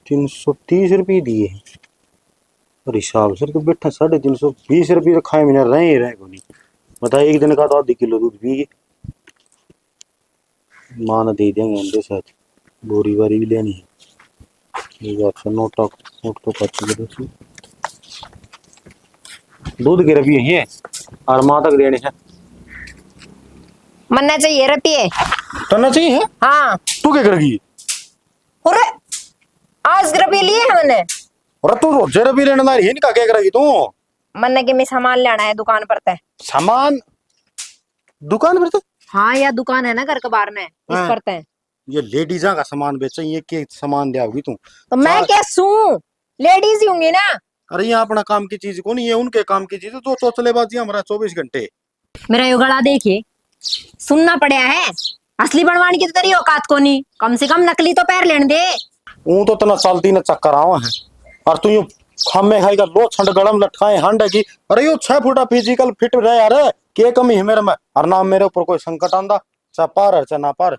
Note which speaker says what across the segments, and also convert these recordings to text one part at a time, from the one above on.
Speaker 1: 330 रुपये दिए हैं। और हिसाब से तो बैठा 320 रुपये तो खाए बिना रहे ही रहे को नहीं। बता एक दिन का तो आधी किलो दूध पी गए। माँ ने दे देंगे अंडे साथ बोरी वारी भी लेनी है। ये अच्छा नोट तो पच्चीस दूध के रबी है और माँ तक देने हैं।
Speaker 2: मन्ना चाहिए रुपये
Speaker 1: करना चाहिए है।
Speaker 2: हाँ
Speaker 1: तू क्या करेगी?
Speaker 2: अरे आज रुपये लिए हैं मैंने।
Speaker 1: और तू रोजे रबी लेने ना है क्या करेगी तू?
Speaker 2: मन्ना के मैं सामान लेना है दुकान पर तय।
Speaker 1: सामान दुकान पर?
Speaker 2: हाँ या दुकान है ना घर के बाहर में इस पर तय।
Speaker 1: ये लेडीजा का सामान बेचा ये के सामान ले आओगी तू?
Speaker 2: तो मैं क्या सू लेडीज ही होंगी ना।
Speaker 1: अरे यहाँ अपना काम की चीज को नहीं ये उनके काम की चीज तो चौचलेबाजी हमारा 24 घंटे।
Speaker 2: मेरा यो गला देखिए सुनना पड़ा है असली बनवाने की तो तेरी औकात को नहीं कम से कम नकली तो पैर लेने दे।
Speaker 1: वो तो तना चलती न चक्कर आवा है और तू यू खामे खाएगा लो छंड गड़म लटकाए हंड की। अरे यो 6 फुटा फिजिकल फिट रहे यार के कमी है मेरे में और ना मेरे ऊपर कोई संकट आंदा चाहे पार है चाहे ना पार।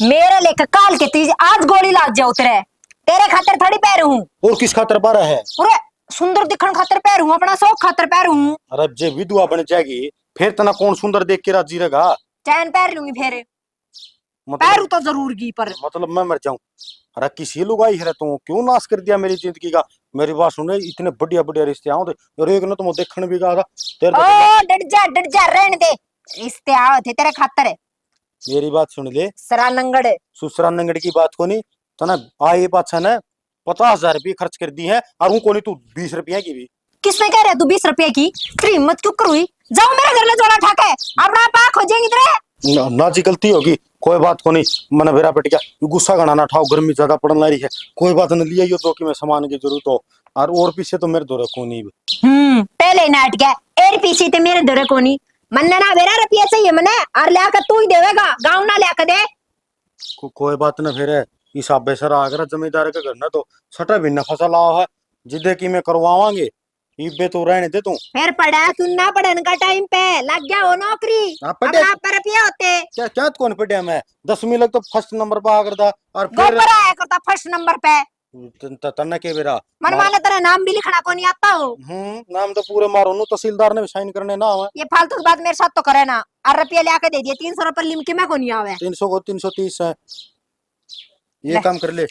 Speaker 2: मेरे लेकर काल के तीज आज गोली लाग जाओ तेरे तेरे खातिर थोड़ी पैर हूँ।
Speaker 1: और किस खातर पार है?
Speaker 2: अरे सुंदर दिखण खातिर पैर हूँ अपना शौक खातिर पैर हूँ।
Speaker 1: अरे जे विधवा बन जाएगी फिर तना कौन सुंदर देख के राजी रहेगा?
Speaker 2: चैन पैर लूंगी फिर पैर तो जरूर की पर
Speaker 1: मतलब मैं मर जाऊं? अरे किसी लुगाई है तू क्यों नाश कर दिया मेरी जिंदगी का? मेरी बात सुने इतने बढ़िया बढ़िया रिश्ते आओ और एक ना तुम देखने भी गया था तेरे
Speaker 2: ओ डट जा रहने दे रिश्ते आओ थे तेरे खातिर।
Speaker 1: मेरी बात सुन ले
Speaker 2: सरा नंगड़
Speaker 1: सुसरा नंगड़ की बात को नहीं तना आए पाछा ने 50,000 रुपये खर्च कर दी है और वो कोनी तू 20 रुपया की भी।
Speaker 2: किसने कह रहे तू 20 रुपए की फ्री हिम्मत क्यों करूई जाओ मेरे घर ले जोड़ा ठाके अपना पाक हो जाएंगी तेरे
Speaker 1: ना जी गलती होगी कोई बात को नहीं मन भेरा पट गया गुस्सा गना ना ठाओ गर्मी ज्यादा पड़न ला रही है कोई बात न लिया यो तो कि मैं सामान की जरूरत हो और पीछे तो मेरे दो रखो नहीं।
Speaker 2: पहले नाट गया एर पीछे ते मेरे दरे कोनी मन्ने ना बेरा रुपया चाहिए मने और लेकर तू ही देवेगा गांव ना लेकर दे।
Speaker 1: कोई बात न फिर हिसाब सर आकर जमींदार के घर ना तो सटा भी न फसल आओ है जिदे की मैं करवावांगे इबे तो रहने दे तू।
Speaker 2: फिर पढ़ा तू ना पढ़ने का टाइम पे लग गया हो नौकरी अपना पर रुपया होते
Speaker 1: क्या क्या कौन पढ़िया मैं 10वीं लग तो फर्स्ट नंबर पे आकर था और फिर
Speaker 2: गोबर आया करता फर्स्ट नंबर पे
Speaker 1: तन्ना के बेरा
Speaker 2: मन माने तेरा नाम भी लिखना को नहीं आता हो।
Speaker 1: नाम तो पूरे मारो नु तहसीलदार ने भी साइन करने ना आवे।
Speaker 2: ये फालतू की बात मेरे साथ तो करे ना और रुपया लेके दे दिए 300 रुपए लिमके में को नहीं आवे
Speaker 1: 300 को 330 है ये काम कर ले।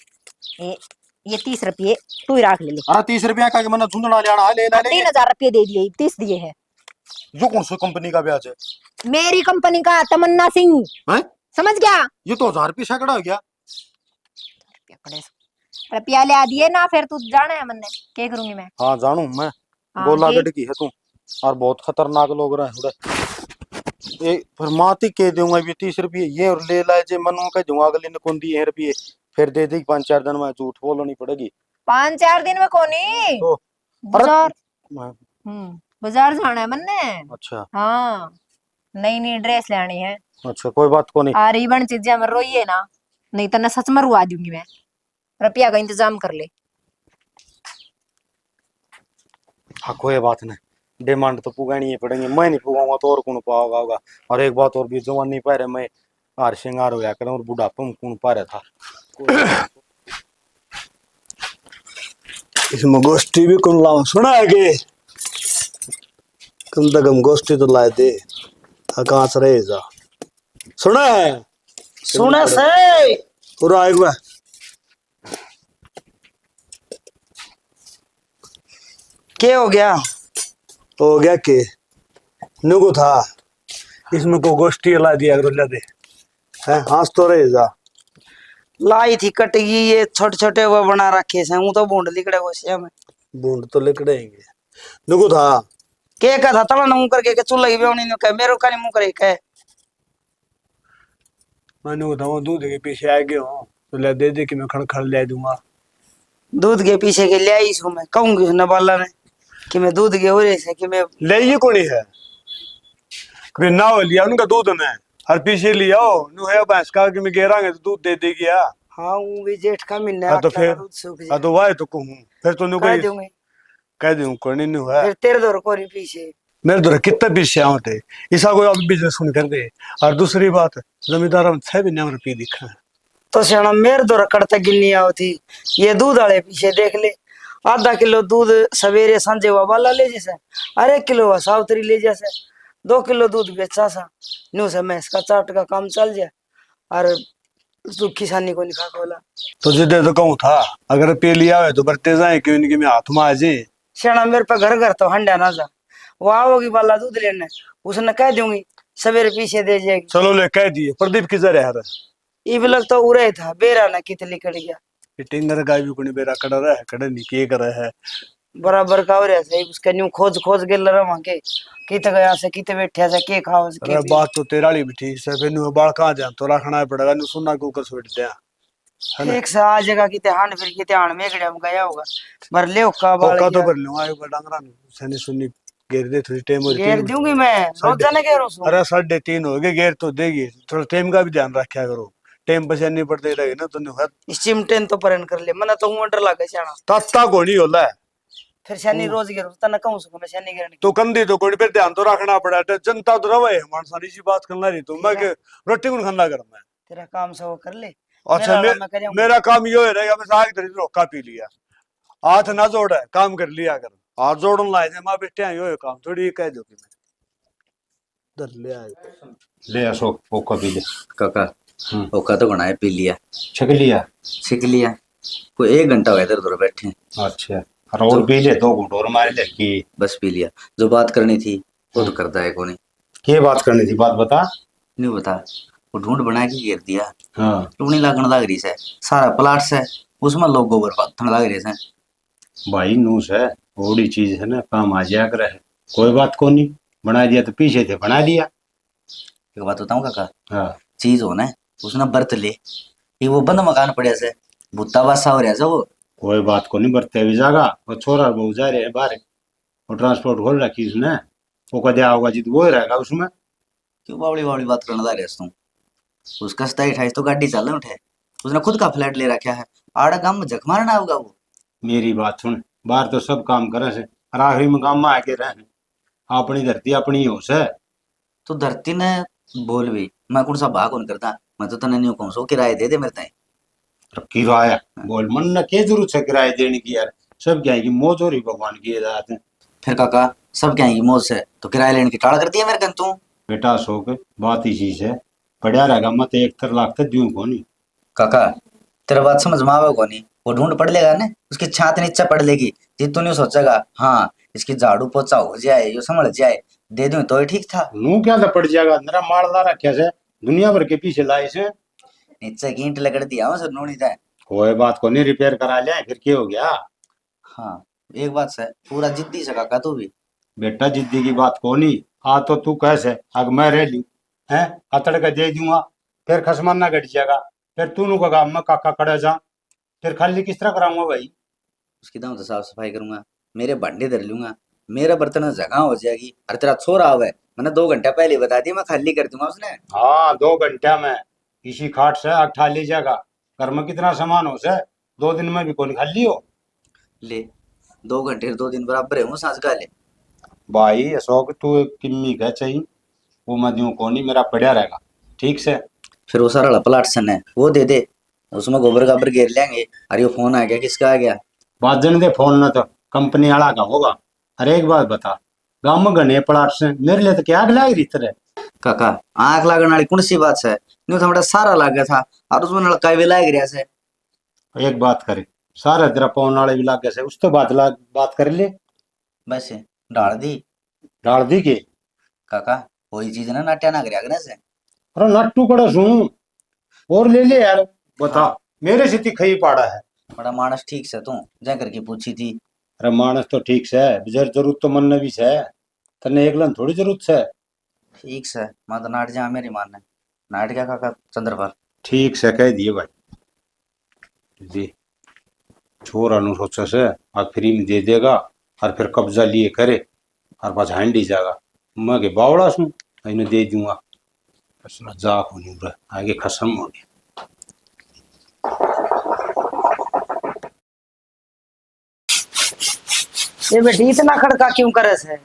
Speaker 2: ये 30 रुपये तू ही रख ले ले।
Speaker 1: अरे 30 रुपया का मैंने झुंझुना लेना ले ले
Speaker 2: 3000 रुपये दे दिए 30 दिए हैं।
Speaker 1: जो कौन सी कंपनी का ब्याज है?
Speaker 2: मेरी कंपनी का तमन्ना सिंह
Speaker 1: हैं
Speaker 2: समझ गया।
Speaker 1: ये तो 1000 रुपये सैकड़ा हो गया।
Speaker 2: रुपया ले दिए ना फिर तू जाना है मन्ने क्या करूंगी मैं।
Speaker 1: हाँ जानू मैं गोला गढ़ की है तू और बहुत खतरनाक लोग रहे थोड़े ए पर माती के दूंगा ये 30 रुपये ये और ले लाए जे मनु कह दूंगा अगले ने कौन दिए रुपये फिर दे दी 5-4 दिन में झूठ बोलनी पड़ेगी
Speaker 2: 5-4 दिन में कोनी
Speaker 1: तो
Speaker 2: बाजार बाजार जाना है मन्ने।
Speaker 1: अच्छा
Speaker 2: हाँ नई नई ड्रेस लेनी है।
Speaker 1: अच्छा कोई बात को नहीं
Speaker 2: आ रिबन चीजें मर रोइए ना नहीं तो ना सच मरवा दूंगी मैं रुपया का इंतजाम कर ले।
Speaker 1: हाँ कोई बात नहीं डिमांड तो पुगानी ही पड़ेगी मैं नहीं पुगाऊंगा तो और कौन पाओगा होगा और एक बात और भी जवान नहीं पा रहे मैं हार श्रृंगार हो करूँ और बुढ़ापा में कौन पा रहा था
Speaker 3: इसमें गोष्ठी भी कौन लावा सुना है कि कम से कम गोष्ठी तो लाए थे कहाँ से रहे जा सुना है
Speaker 4: सुना से
Speaker 3: पूरा एक बार
Speaker 4: क्या हो गया
Speaker 3: के नुको था इसमें को गोष्ठी ला दिया करो ले दे है हंस तो रहे जा
Speaker 4: लाई थी कटगी ये छोटे छोटे वो बना रखे से हूं तो बूंद लिकड़े गोसिया में
Speaker 3: बूंद तो लिकड़ेंगे नुको था
Speaker 4: के का था तला मुंह करके के चुल्ला की बेवनी ने कह मेरो का मुंह करे कह
Speaker 3: मैंने बताऊं दूध के पीछे आ गए हो तो ले दे कि मैं खड़ ले दूंगा।
Speaker 4: दूध के पीछे के ले आई सू मैं कहूंगी न बाला ने कि मैं दूध के हो रहे से कि मैं
Speaker 3: ले ये कौन है कभी ना हो लिया उनका दूध में हर पीछे लिया हो नु है भैंस का कि मैं गेरांगे तो दूध दे देगी यार।
Speaker 4: हाँ वो भी जेठ का मिलना
Speaker 3: तो फिर तो वाह तो कहूं फिर तो नु कह दूं कोई नहीं है
Speaker 4: फिर तेरे दौर को पीछे
Speaker 3: मेरे दौर कितना पीछे होते ऐसा कोई अब बिजनेस सुन कर दे और दूसरी बात जमींदार हम 6 महीने रुपये दिखा
Speaker 4: तो सियाना मेरे तो रकड़ तक गिननी आओ थी। ये दूध वाले पीछे देख ले, आधा किलो दूध सवेरे सांझे वाला ले जैसे, अरे किलो सावतरी ले जैसे, 2 किलो दूध बेचा सा न्यू से मैं इसका चाट का काम चल जाए और तू किसानी को निखा खोला।
Speaker 3: तो जिदे तो कहूँ था अगर पे लिया है तो बरते जाए क्यों इनके में हाथ में आ जाए।
Speaker 4: सियाना मेरे पे घर घर तो हंडा ना जा, वो आओगी वाला दूध लेने, उसने कह दूंगी सवेरे पीछे दे जाएगी।
Speaker 3: चलो ले कह दिए प्रदीप किधर है यार।
Speaker 4: ये भी तो उरे था बेरा ना कितनी कड़ गया,
Speaker 3: टिंगर का भी कोनी बेरा कड़ रहा है कड़ नहीं के कर रहा है
Speaker 4: बराबर का हो रहा है उसका न्यू खोज खोज के रहा के कित गया से कित बैठे से के खाओ से
Speaker 3: अरे बात तो तेरा भी ठीक है फिर नु बाल कहां जा तो रखना पड़ेगा नु सुनना को कर सोट दे है ना।
Speaker 4: एक से आ जगह किते हांड फिर किते हांड में गड़िया में गया होगा भर ले का बाल
Speaker 3: का तो भर लूंगा एक बार डांगरा सनी सुनी घेर दे थोड़ी टाइम हो रही
Speaker 4: घेर दूंगी मैं रोजाना कह रहा हूं।
Speaker 3: अरे 3:30 हो गए घेर तो देगी थोड़ा टाइम का भी ध्यान रखा करो टाइम बचे नहीं पड़ते रहे ना तो नहीं
Speaker 4: स्टिमटेन तो परन कर ले मना तो हूं डर लागे जाना
Speaker 3: तत्ता गोनी होला है
Speaker 4: फिर शनि रोज गिर तना कहूं सको मैं शनि गिरने
Speaker 3: तो कंदी तो कोई पे ध्यान तो रखना पड़ा है जनता तो रवे मानसा सी बात करना रही तो मैं के रोटी कौन खाना करना है
Speaker 4: तेरा काम सब कर ले।
Speaker 3: अच्छा मेरा काम यो है रहेगा मैं आग धरी रोका पी लिया हाथ ना जोड़ा काम कर लिया कर हाथ जोड़न लाए थे मां बेटे यो है काम थोड़ी कह दो कि मैं दर ले आए
Speaker 1: ले अशोक ओका भी ले
Speaker 5: काका ओका तो बनाए पी लिया
Speaker 1: छक लिया।
Speaker 5: सीख लिया कोई 1 घंटा हुआ इधर उधर बैठे
Speaker 1: अच्छा और पी ले 2 घूंट और मार ले की
Speaker 5: बस पी लिया जो बात करनी थी वो तो करता है कोनी
Speaker 1: के बात करनी थी बात बता।
Speaker 5: नहीं बता वो ढूंढ बना के घेर दिया
Speaker 1: हाँ
Speaker 5: टूनी लागण लग रही से सारा प्लाट से उसमें लोग गोबर पाथन लग रहे से
Speaker 1: भाई नूस है थोड़ी चीज है ना काम आ जाया करे कोई बात को नहीं बना दिया तो पीछे थे बना दिया।
Speaker 5: एक बात बताऊं काका
Speaker 1: हाँ
Speaker 5: चीज हो ना उसने बर्त ले ये वो बंद मकान पड़े से भूता बासा हो रहा है वो
Speaker 1: कोई बात को नहीं बरते भी जागा वो छोरा बहु जा रहे हैं बाहर और ट्रांसपोर्ट खोल रखी उसने वो कदे होगा जित वो ही रहेगा उसमें
Speaker 5: क्यों बावड़ी बावड़ी बात करने लग रहे तुम उसका 27-28 तो गाड़ी चल उठे उसने खुद का फ्लैट ले रखा है आड़ा गांव में झक मारना होगा वो।
Speaker 1: मेरी बात सुन बाहर तो सब काम करे से और आखिरी में काम में आके रहे अपनी धरती अपनी होश है।
Speaker 5: तो धरती ने बोल भी मैं कौन सा भाग कौन करता मैं तो तने नहीं कहूं सो किराए दे दे मेरे ताई
Speaker 1: किराया बोल मन न क्या जरूरत है किराया देने की यार सब क्या है कि मौज हो रही भगवान की रात है।
Speaker 5: फिर काका सब क्या है मौज से तो किराया लेने की टाड़ कर दिया मेरे कन तू
Speaker 1: बेटा अशोक बात ही चीज है पढ़िया रहेगा मत 1 लाख तक दूं को नहीं।
Speaker 5: काका तेरा बात समझ में आवे को नहीं वो ढूंढ पड़ लेगा ना उसकी छात नीचे पड़ लेगी जी तू नहीं सोचेगा हाँ इसकी झाड़ू पोछा हो जाए यो संभल जाए दे दूं तो ही ठीक था।
Speaker 1: नू क्या था पड़ जाएगा मेरा मालदा रखा से दुनिया भर के पीछे लाए से
Speaker 5: नीचे की ईंट लगड़ दिया सर नोनी जाए
Speaker 1: कोई बात को नहीं रिपेयर करा लिया फिर क्या हो गया।
Speaker 5: हाँ एक बात से पूरा जिद्दी से काका तू भी
Speaker 1: बेटा जिद्दी की बात को नहीं आ तो तू कैसे अग मैं रह लू है अतड़ का दे दूंगा फिर खसमाना घट जाएगा फिर तू नु का मैं काका कड़ा जा फिर खाली किस तरह कराऊंगा भाई।
Speaker 5: उसकी दाम तो साफ सफाई करूंगा मेरे भांडे धर लूंगा मेरा बर्तन जगह हो जाएगी और तेरा छोरा हुआ है मैंने 2 घंटा पहले बता दिया मैं खाली कर दूंगा उसने।
Speaker 1: हाँ 2 घंटा में इसी खाट से आग ठा ली जाएगा घर में कितना सामान हो से 2 दिन में भी कौन खाली हो
Speaker 5: ले 2 घंटे 2 दिन बराबर है वो सांस का ले
Speaker 1: भाई अशोक तू किम्मी का चाहिए वो मैं दूं को नहीं मेरा पड़ा रहेगा ठीक से।
Speaker 5: फिर वो सारा प्लाट सन है वो दे दे उसमें गोबर गाबर घेर लेंगे अरे वो फोन आ गया किसका आ गया
Speaker 1: बात जन दे फोन ना तो कंपनी वाला का होगा। अरे एक बात बता गांव में गने प्लाट से मेरे लिए तो क्या आग लग रही तरह
Speaker 5: काका आंख लागण वाली कौन सी बात है न्यू थोड़ा सारा लाग गया था और उसमें लड़का भी लाग रहा से।
Speaker 1: एक बात करे सारा तेरा पौन वाले भी लागे से उस तो बात कर ले
Speaker 5: बस डाल दी
Speaker 1: डाल दी के
Speaker 5: काका वही चीज ना नाट्या ना करे से
Speaker 1: अरे नट्टू कड़ा सू और ले ले यार बता मेरे से खई पाड़ा है
Speaker 5: बड़ा मानस ठीक से तू जा करके पूछी थी।
Speaker 1: अरे मानस तो ठीक से बिजर जरूरत तो मन ने भी से तने एकलन थोड़ी जरूरत से
Speaker 5: ठीक से मैं तो नाट जा मेरी मान नाट क्या काका चंद्रपाल
Speaker 1: ठीक से कह दिए भाई जी छोरा नु सोचा से और फ्री में दे देगा और फिर कब्जा लिए करे और बस हैंडी जाएगा मैं के बावड़ा सू इन्हें दे दूंगा जा को नहीं आगे खत्म हो गया।
Speaker 4: ये बेटी इतना खड़का क्यों करे से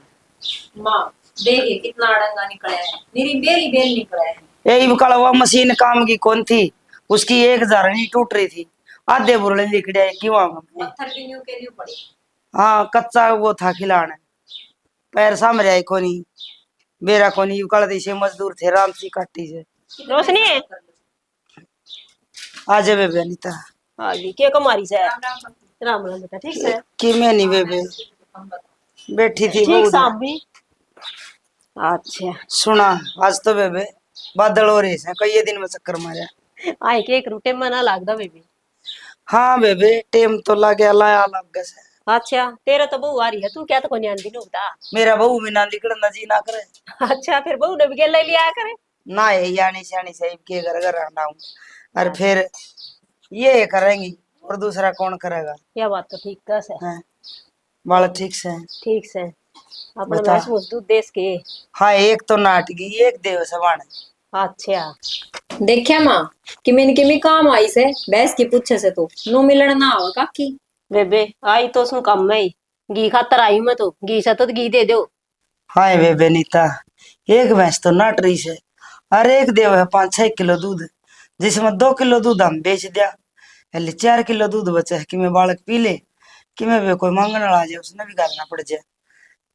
Speaker 2: माँ देखिए कितना अड़ंगा निकला है मेरी बेरी बेल निकला है।
Speaker 4: यही कड़वा मशीन काम की कौन थी उसकी एक जारनी टूट रही थी, आधे बुरले लिखड़े क्यों आऊंगा मैं।
Speaker 2: पत्थर की न्यू के न्यू पड़ी।
Speaker 4: हाँ कच्चा वो था खिलाना, पैर सामने आई कोनी, मेरा कोनी कल से मजदूर थे राम सी काटी से।
Speaker 6: रोशनी
Speaker 4: आज बेबे अनिता
Speaker 6: आगे के कमारी से राम राम बेटा ठीक से
Speaker 4: कि मैं नहीं बेबे बैठी थी
Speaker 6: ठीक
Speaker 4: बहुत।
Speaker 6: साहब भी अच्छा
Speaker 4: सुना आज तो बेबे बादल हो रहे हैं, कई दिन में चक्कर मारा।
Speaker 6: आए के एक रूटे मना लागदा बेबी।
Speaker 4: हाँ बेबे टेम तो लागे लाया लग गया से।
Speaker 6: अच्छा तेरा तो बहू आ रही है, तू क्या तो कोनी आंदी नो बता।
Speaker 4: मेरा बहू भी ना निकलना जी ना करे।
Speaker 6: अच्छा फिर बहू ने भी गेल ले लिया करे।
Speaker 4: ना है यानी श्यानी साहिब के घर घर रहना हूँ, और फिर ये करेंगी और दूसरा कौन करेगा।
Speaker 6: यह बात तो ठीक कस है।
Speaker 4: हैं? बाल ठीक से हैं?
Speaker 6: ठीक से अपने
Speaker 4: बता।
Speaker 6: भैंस भूस दूध देश के।
Speaker 4: हाँ एक तो नाटकी एक देव सवान।
Speaker 6: अच्छा
Speaker 2: देखिया माँ कि मैंने के में काम आई से बैस की पूछे से तो नो मिलना ना हो काकी।
Speaker 6: बेबे आई तो सुन कम में ही घी खातर आई मैं तो घी से तो घी दे दो।
Speaker 4: हाय बेबे नीता एक भैंस तो नाट रही से, और एक देव है 5-6 किलो दूध, जिसमें 2 किलो दूध हम बेच दिया, पहले 4 किलो दूध बचा है कि मैं बालक पी ले, कि मैं भी कोई मांगने आ जाए उसने भी करना पड़ जाए,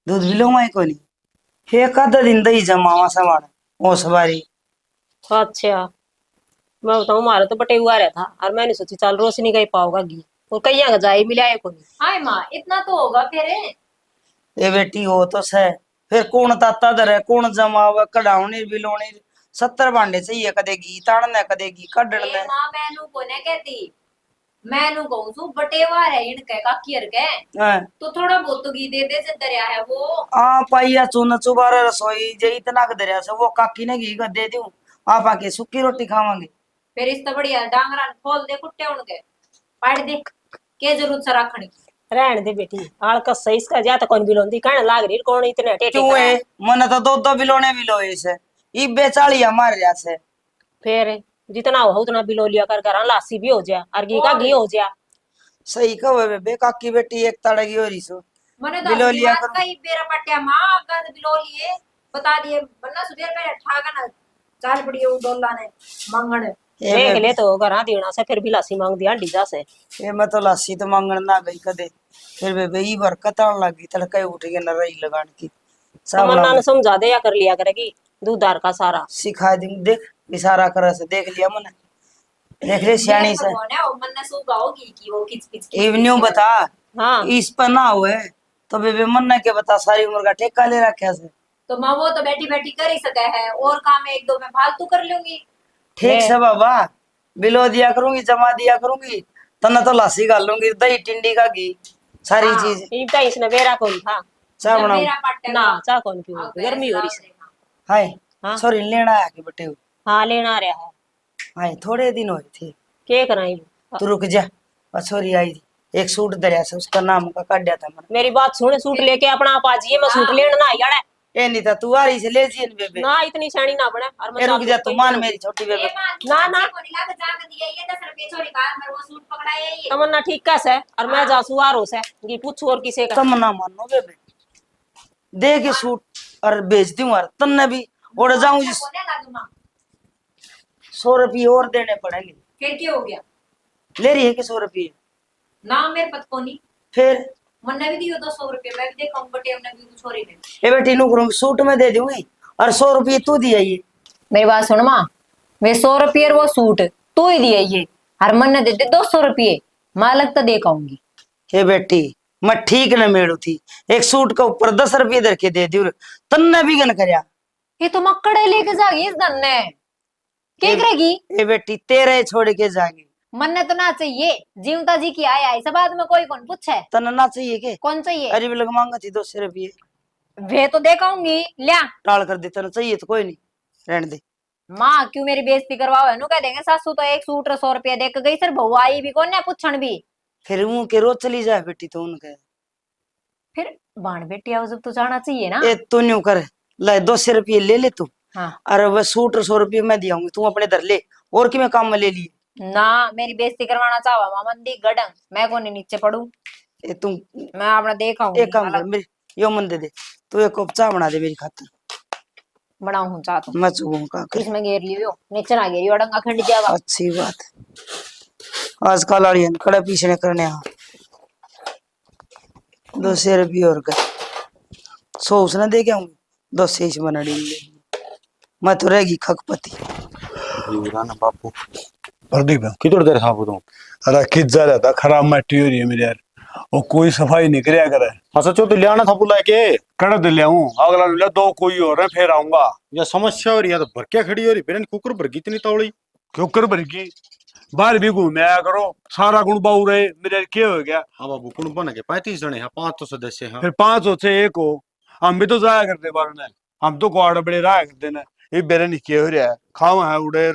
Speaker 4: दूध भी लो माई को नहीं एक आधा दिन दही जमावा सवार ओ सवारी।
Speaker 6: अच्छा मैं बताऊँ मारा तो बटे हुआ रहता और मैंने सोची चल रोशनी का ही पाओगा घी और कहीं आगे जाए मिला को नहीं।
Speaker 2: हाय माँ इतना तो होगा फिर।
Speaker 4: ये बेटी हो तो सह, फिर कौन ताता दर कौन जमावा कढ़ावनी बिलोनी 70 भांडे चाहिए, कदे घी ताड़ने कदे घी कढ़ने।
Speaker 2: माँ मैनू को ने कहती मैनू कहूँ सु बटेवा है इनके काकी हर के
Speaker 4: हाँ।
Speaker 2: तो थोड़ा बहुत तो घी दे दे से दरिया है वो।
Speaker 4: आ पाइया चून चुबारा रसोई जे इतना का दरिया से वो काकी ने घी का दे दूं, आप आके सूखी रोटी खावांगे।
Speaker 2: फिर इस तो बढ़िया डांगरा खोल दे कुट्टे उनके पाड़ दे के जरूरत से रखने की।
Speaker 6: रहने दे बेटी आल का सही इसका जा तो कौन बिलोंदी कहने लाग रही कौन इतने टेटे
Speaker 4: क्यों है मन तो दो बिलोने बिलोए से ई बेचाली हमारे रिया से।
Speaker 6: फिर जितना हो उतना बिलो लिया कर घर लासी भी हो जाए और घी का घी हो जाए।
Speaker 4: सही कहो बेबे काकी बेटी एक तड़गी हो रही सो
Speaker 2: मने तो
Speaker 4: बिलो लिया
Speaker 2: बात
Speaker 4: करो।
Speaker 2: का ही बेरा पट्टिया माँ अगर बिलो लिए बता दिए वरना सुबह पहले ठागा ना चाल पड़ी वो डोला ने मांगण।
Speaker 6: देख ले तो घर देना से फिर भी लासी मांग दिया डीजा से।
Speaker 4: ये मैं तो लासी तो मांगण ना गई कदे, फिर बेबे ई बरकत आने लगी तड़के उठ के न रही लगान की
Speaker 6: तमन्ना ने समझा दे या कर लिया करेगी दूधदार का सारा
Speaker 4: सिखा दी देख इशारा करे से देख लिया मैंने, देख ले सियानी से
Speaker 2: मन ने सो गाओगी कि वो किच किच
Speaker 4: इवन्यू बता।
Speaker 6: हाँ
Speaker 4: इस पर ना हुए तो बेबे मन के बता सारी उम्र का ठेका ले रखा से।
Speaker 2: तो माँ वो तो बैठी बैठी कर ही सके है और काम एक दो मैं फालतू कर लूंगी।
Speaker 4: ठीक से बाबा बिलो दिया करूंगी जमा दिया करूंगी, तना तो लासी गाल लूंगी दही टिंडी का घी सारी
Speaker 2: हाँ।
Speaker 4: चीज।
Speaker 6: इनका इसने बेरा कौन था
Speaker 4: चाह बनाऊ
Speaker 2: मेरा पट्टे
Speaker 6: ना चा कौन क्यों गर्मी हो रही से।
Speaker 4: हाय
Speaker 6: हाँ।
Speaker 4: सॉरी लेना आया के बटे
Speaker 6: हाँ लेना आ रहा है
Speaker 4: हाय थोड़े दिन हुए थे
Speaker 6: के कराई।
Speaker 4: तू रुक जा और छोरी आई थी एक सूट दरिया से उसका नाम का काट दिया था मैंने।
Speaker 6: मेरी बात सुन सूट लेके अपना आप आ जाइए मैं सूट लेना ना यार
Speaker 4: ए नहीं था तू आ रही से ले जी बेबे।
Speaker 6: ना इतनी शानी ना बने और मैं
Speaker 4: ए रुक जा
Speaker 6: तो
Speaker 4: तू मान मेरी छोटी बेबे।
Speaker 6: ना ना
Speaker 2: को नहीं लाग जा के दिया ये 10 रुपए छोड़ी का मेरे वो सूट पकड़ाया ये
Speaker 6: तमन्ना ठीक का से और मैं जासू आ रोस है ये पूछू और किसे का
Speaker 4: तुम ना मानो बेबे दे के सूट और बेच दूं और तन्ने भी उड़ जाऊं जिस
Speaker 2: कोने लाग मां
Speaker 4: 100 रुपये और देने पड़ेंगे।
Speaker 2: फिर क्या हो गया
Speaker 4: ले रही है कि 100 रुपये
Speaker 2: ना मेरे पत को नहीं
Speaker 4: फिर
Speaker 2: मन्ने भी दियो 200 रुपए मैं भी दे कंपटी हमने भी छोरी ने।
Speaker 4: ए बेटी नु करूंगी सूट में दे दूंगी और 100 रुपये तू दिया ये।
Speaker 2: मेरी बात सुन माँ वे 100 रुपये वो सूट तू ही दिया ये हर मन ने दे दे 200 रुपये मालक तो दे कहूंगी।
Speaker 4: हे बेटी मैं ठीक न मेड़ू थी एक सूट का ऊपर 10 रुपये दर के दे दी तन्ने भी गन करया
Speaker 2: ये तो मक्कड़े लेके जागी इस धन ने क्या करेगी।
Speaker 4: ए बेटी तेरे छोड़ के जाएंगे
Speaker 2: मन्ने तो ना चाहिए जीवता जी की आया ऐसा बाद में कोई कौन पूछे
Speaker 4: तन्ने ना चाहिए के
Speaker 2: कौन चाहिए।
Speaker 4: अरे भी लग मांगा थी 200 रुपये
Speaker 2: वे तो दे कहूंगी लिया
Speaker 4: टाल कर दे तेरे चाहिए तो कोई नहीं रहने दे।
Speaker 2: माँ क्यों मेरी बेइज्जती करवाओ है नु कह देंगे सासू तो एक सूट 100 रुपया दे के गई सर बहू आई भी कौन है पूछण भी।
Speaker 4: फिर मुंह के रोज चली जाए बेटी तो उनके
Speaker 2: फिर बाण बेटी आओ जब तो जाना चाहिए ना।
Speaker 4: ए तू न्यू कर ले 200 रुपये ले ले तू
Speaker 2: हाँ
Speaker 4: अरे वह सूट 100 रुपये मैं दियाऊंगी तू अपने दर ले और कि मैं काम में ले लिए।
Speaker 2: ना मेरी बेइज्जती करवाना चाहो मां मंदी गडंग मैं को नहीं नीचे पड़ू
Speaker 4: ए तू
Speaker 2: मैं अपना देखा
Speaker 4: एक काम कर मेरी यो मन दे दे तू एक कप चाय बना दे मेरी खातिर।
Speaker 2: बनाऊ हूँ चाह तो
Speaker 4: मैं चुगू का कर।
Speaker 2: इसमें घेर लियो नीचे ना घेरी अड़ंगा खंड जावा।
Speaker 4: अच्छी बात। आजकल आलियन कड़ा पीछे करने हाँ 200 रुपये और कर 100 उसने दे के आऊंगी 200 इस बना देंगे। मैं तो रहेगी खकपति।
Speaker 1: जीवरा ना बापू
Speaker 3: प्रदीप
Speaker 1: किधर देर हाँ तुम
Speaker 3: अरे किस जा रहा था, खराब मट्टी हो रही है मेरे यार, और कोई सफाई नहीं कराया करे।
Speaker 1: हाँ सचो तो लियाना था बुला के
Speaker 3: कड़ दे लिया हूँ, अगला ले दो कोई और है फिर आऊंगा।
Speaker 1: या समस्या हो रही है तो भर क्या खड़ी हो रही फिर कुकर भर की इतनी तौड़ी।
Speaker 3: क्यों कर भर की बाहर भी घूमे आया करो, सारा गुण बाऊ रहे मेरे क्या हो गया।
Speaker 1: हाँ बाबू कुण बन के 35 जने हैं 5 तो सदस्य हैं।
Speaker 3: फिर 5 होते 1 हो, हम भी तो जाया करते बार ने, हम तो क्वाड बड़े रहा करते ना, ये बेरे नहीं किया हो रहा है खावा है उड़े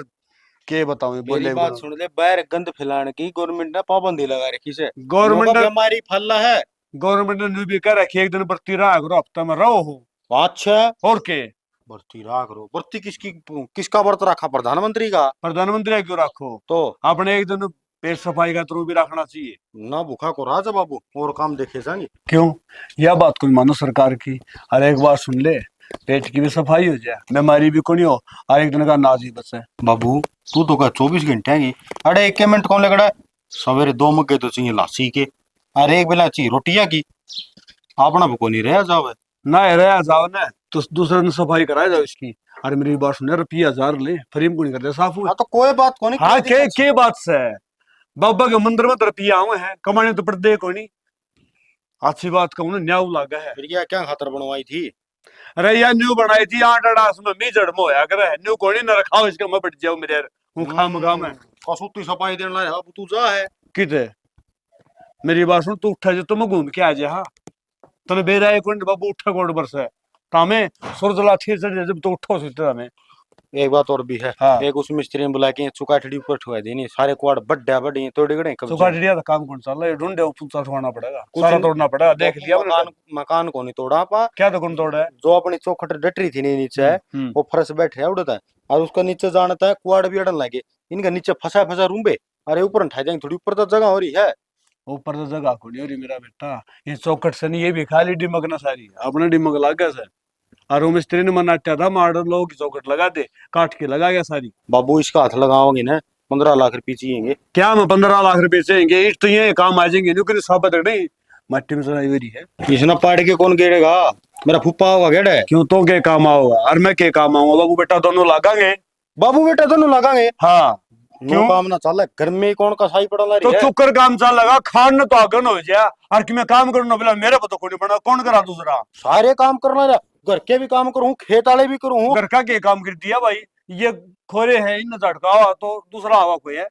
Speaker 3: के बताऊं
Speaker 1: मेरी
Speaker 3: बोले
Speaker 1: बात सुन ले बाहर गंद फैलाने की गवर्नमेंट ने पाबंदी लगा रखी है।
Speaker 3: गवर्नमेंट
Speaker 1: बीमारी फैला है।
Speaker 3: गवर्नमेंट ने भी कह रखी 1 दिन भर्ती रहा करो, हफ्ता में रहो हो।
Speaker 1: अच्छा
Speaker 3: और के
Speaker 1: भर्ती रहा करो भर्ती किसका व्रत रखा प्रधानमंत्री का।
Speaker 3: प्रधानमंत्री क्यों रखो,
Speaker 1: तो
Speaker 3: अपने 1 दिन पेट सफाई का तो भी रखना चाहिए
Speaker 1: ना भूखा को राजा बाबू और काम देखे जाएंगे।
Speaker 3: क्यों, यह बात कोई मानो सरकार की, हर एक बार सुन ले पेट की भी सफाई हो जाए, बीमारी भी कोई हो, हर 1 दिन का अनाज ही बचे।
Speaker 1: बाबू तू तो का 24 घंटे आएंगे। अरे 1 मिनट कौन लगड़ा सवेरे 2 मग्गे तो चाहिए लासी के अरे 1 बेला चाहिए रोटियां की अपना भूको नहीं रह जावे
Speaker 3: ना रह जाओ ना तो दूसरे दिन सफाई कराया जाओ इसकी। अरे मेरी बात सुन, रुपया 1000 ले फ्री में नहीं करते साफ हुए।
Speaker 1: हाँ तो कोई बात को नहीं।
Speaker 3: हाँ के बात से बाबा के मंदिर में तो रुपया आवे हैं, कमाने तो पड़ते को नहीं। अच्छी बात कहूँ ना न्याऊ लागा है।
Speaker 1: फिर क्या खातर बनवाई थी।
Speaker 3: अरे यार न्यू बनाई थी 8 अड़ास में मी जड़ में होया करे न्यू कोनी न रखाओ इसके मैं बैठ जाओ मेरे हूं खाम गाम है
Speaker 1: कसुती सफाई देने लाया अब तू जा है
Speaker 3: किते। मेरी बात सुन, तू उठा जो तुम घूम के आ जा। हाँ तने बेरा एक मिनट बाबू उठा कोड बरस है तामे सुरजला छे से जब तो उठो सोचते हमें।
Speaker 1: एक बात और भी है।
Speaker 3: हाँ।
Speaker 1: एक उस मिस्त्री ने बुला के चुकाठड़ी ऊपर ठुआ देनी सारे क्वाड बड्डा बड़ी तोड़ गड़े कब
Speaker 3: चुकाटिया का काम कौन सा ये ढूंढे ऊपर उठाना पड़ेगा, सारा तोड़ना पड़ेगा। देख लिया
Speaker 1: मकान को नहीं तोड़ा पा
Speaker 3: क्या तो कौन तोड़ा है
Speaker 1: जो अपनी चौखट डटरी थी नहीं नीचे है वो फर्श बैठे उड़ता है और उसका नीचे जानता है क्वाड भी अड़न लगे इनका नीचे फंसा फंसा रूंबे। अरे ऊपर उठा जाएंगे थोड़ी ऊपर तो जगह हो रही है।
Speaker 3: ऊपर तो जगह को नहीं हो रही मेरा बेटा, ये चौकट से नहीं ये भी खाली डिमक ना सारी अपने डिमक लागे से। और वो मिस्त्री ने मनाट्या था मॉडर्न लोगों की चौकट लगा दे काट के लगा गया सारी।
Speaker 1: बाबू इसका हाथ लगाओगे ना 15 लाख रुपए चाहिए।
Speaker 3: क्या मैं 15 लाख रुपए चाहिए ईट तो ये काम आ जाएंगे क्योंकि साबित नहीं मट्टी में सराई हो रही है।
Speaker 1: इसने पाड़ के कौन गेड़ेगा मेरा फूफा होगा गेड़ा है।
Speaker 3: क्यों तो के काम आओगा और मैं के काम आऊंगा, बाबू बेटा दोनों लगाएंगे।
Speaker 1: बाबू बेटा दोनों लगाएंगे।
Speaker 3: हाँ
Speaker 1: क्यों काम ना चल घर में कौन कसाई पड़ा ला
Speaker 3: तो
Speaker 1: रही है।
Speaker 3: चुकर काम चल लगा खान न तो आगन हो जाए और कि मैं काम करना बोला मेरे को तो कोई नहीं बना कौन करा दूसरा।
Speaker 1: सारे काम करना रहा घर के भी काम करूँ खेत वाले भी करूँ।
Speaker 3: घर का के काम कर दिया भाई, ये खोरे है इन झटका हुआ तो दूसरा हवा कोई है।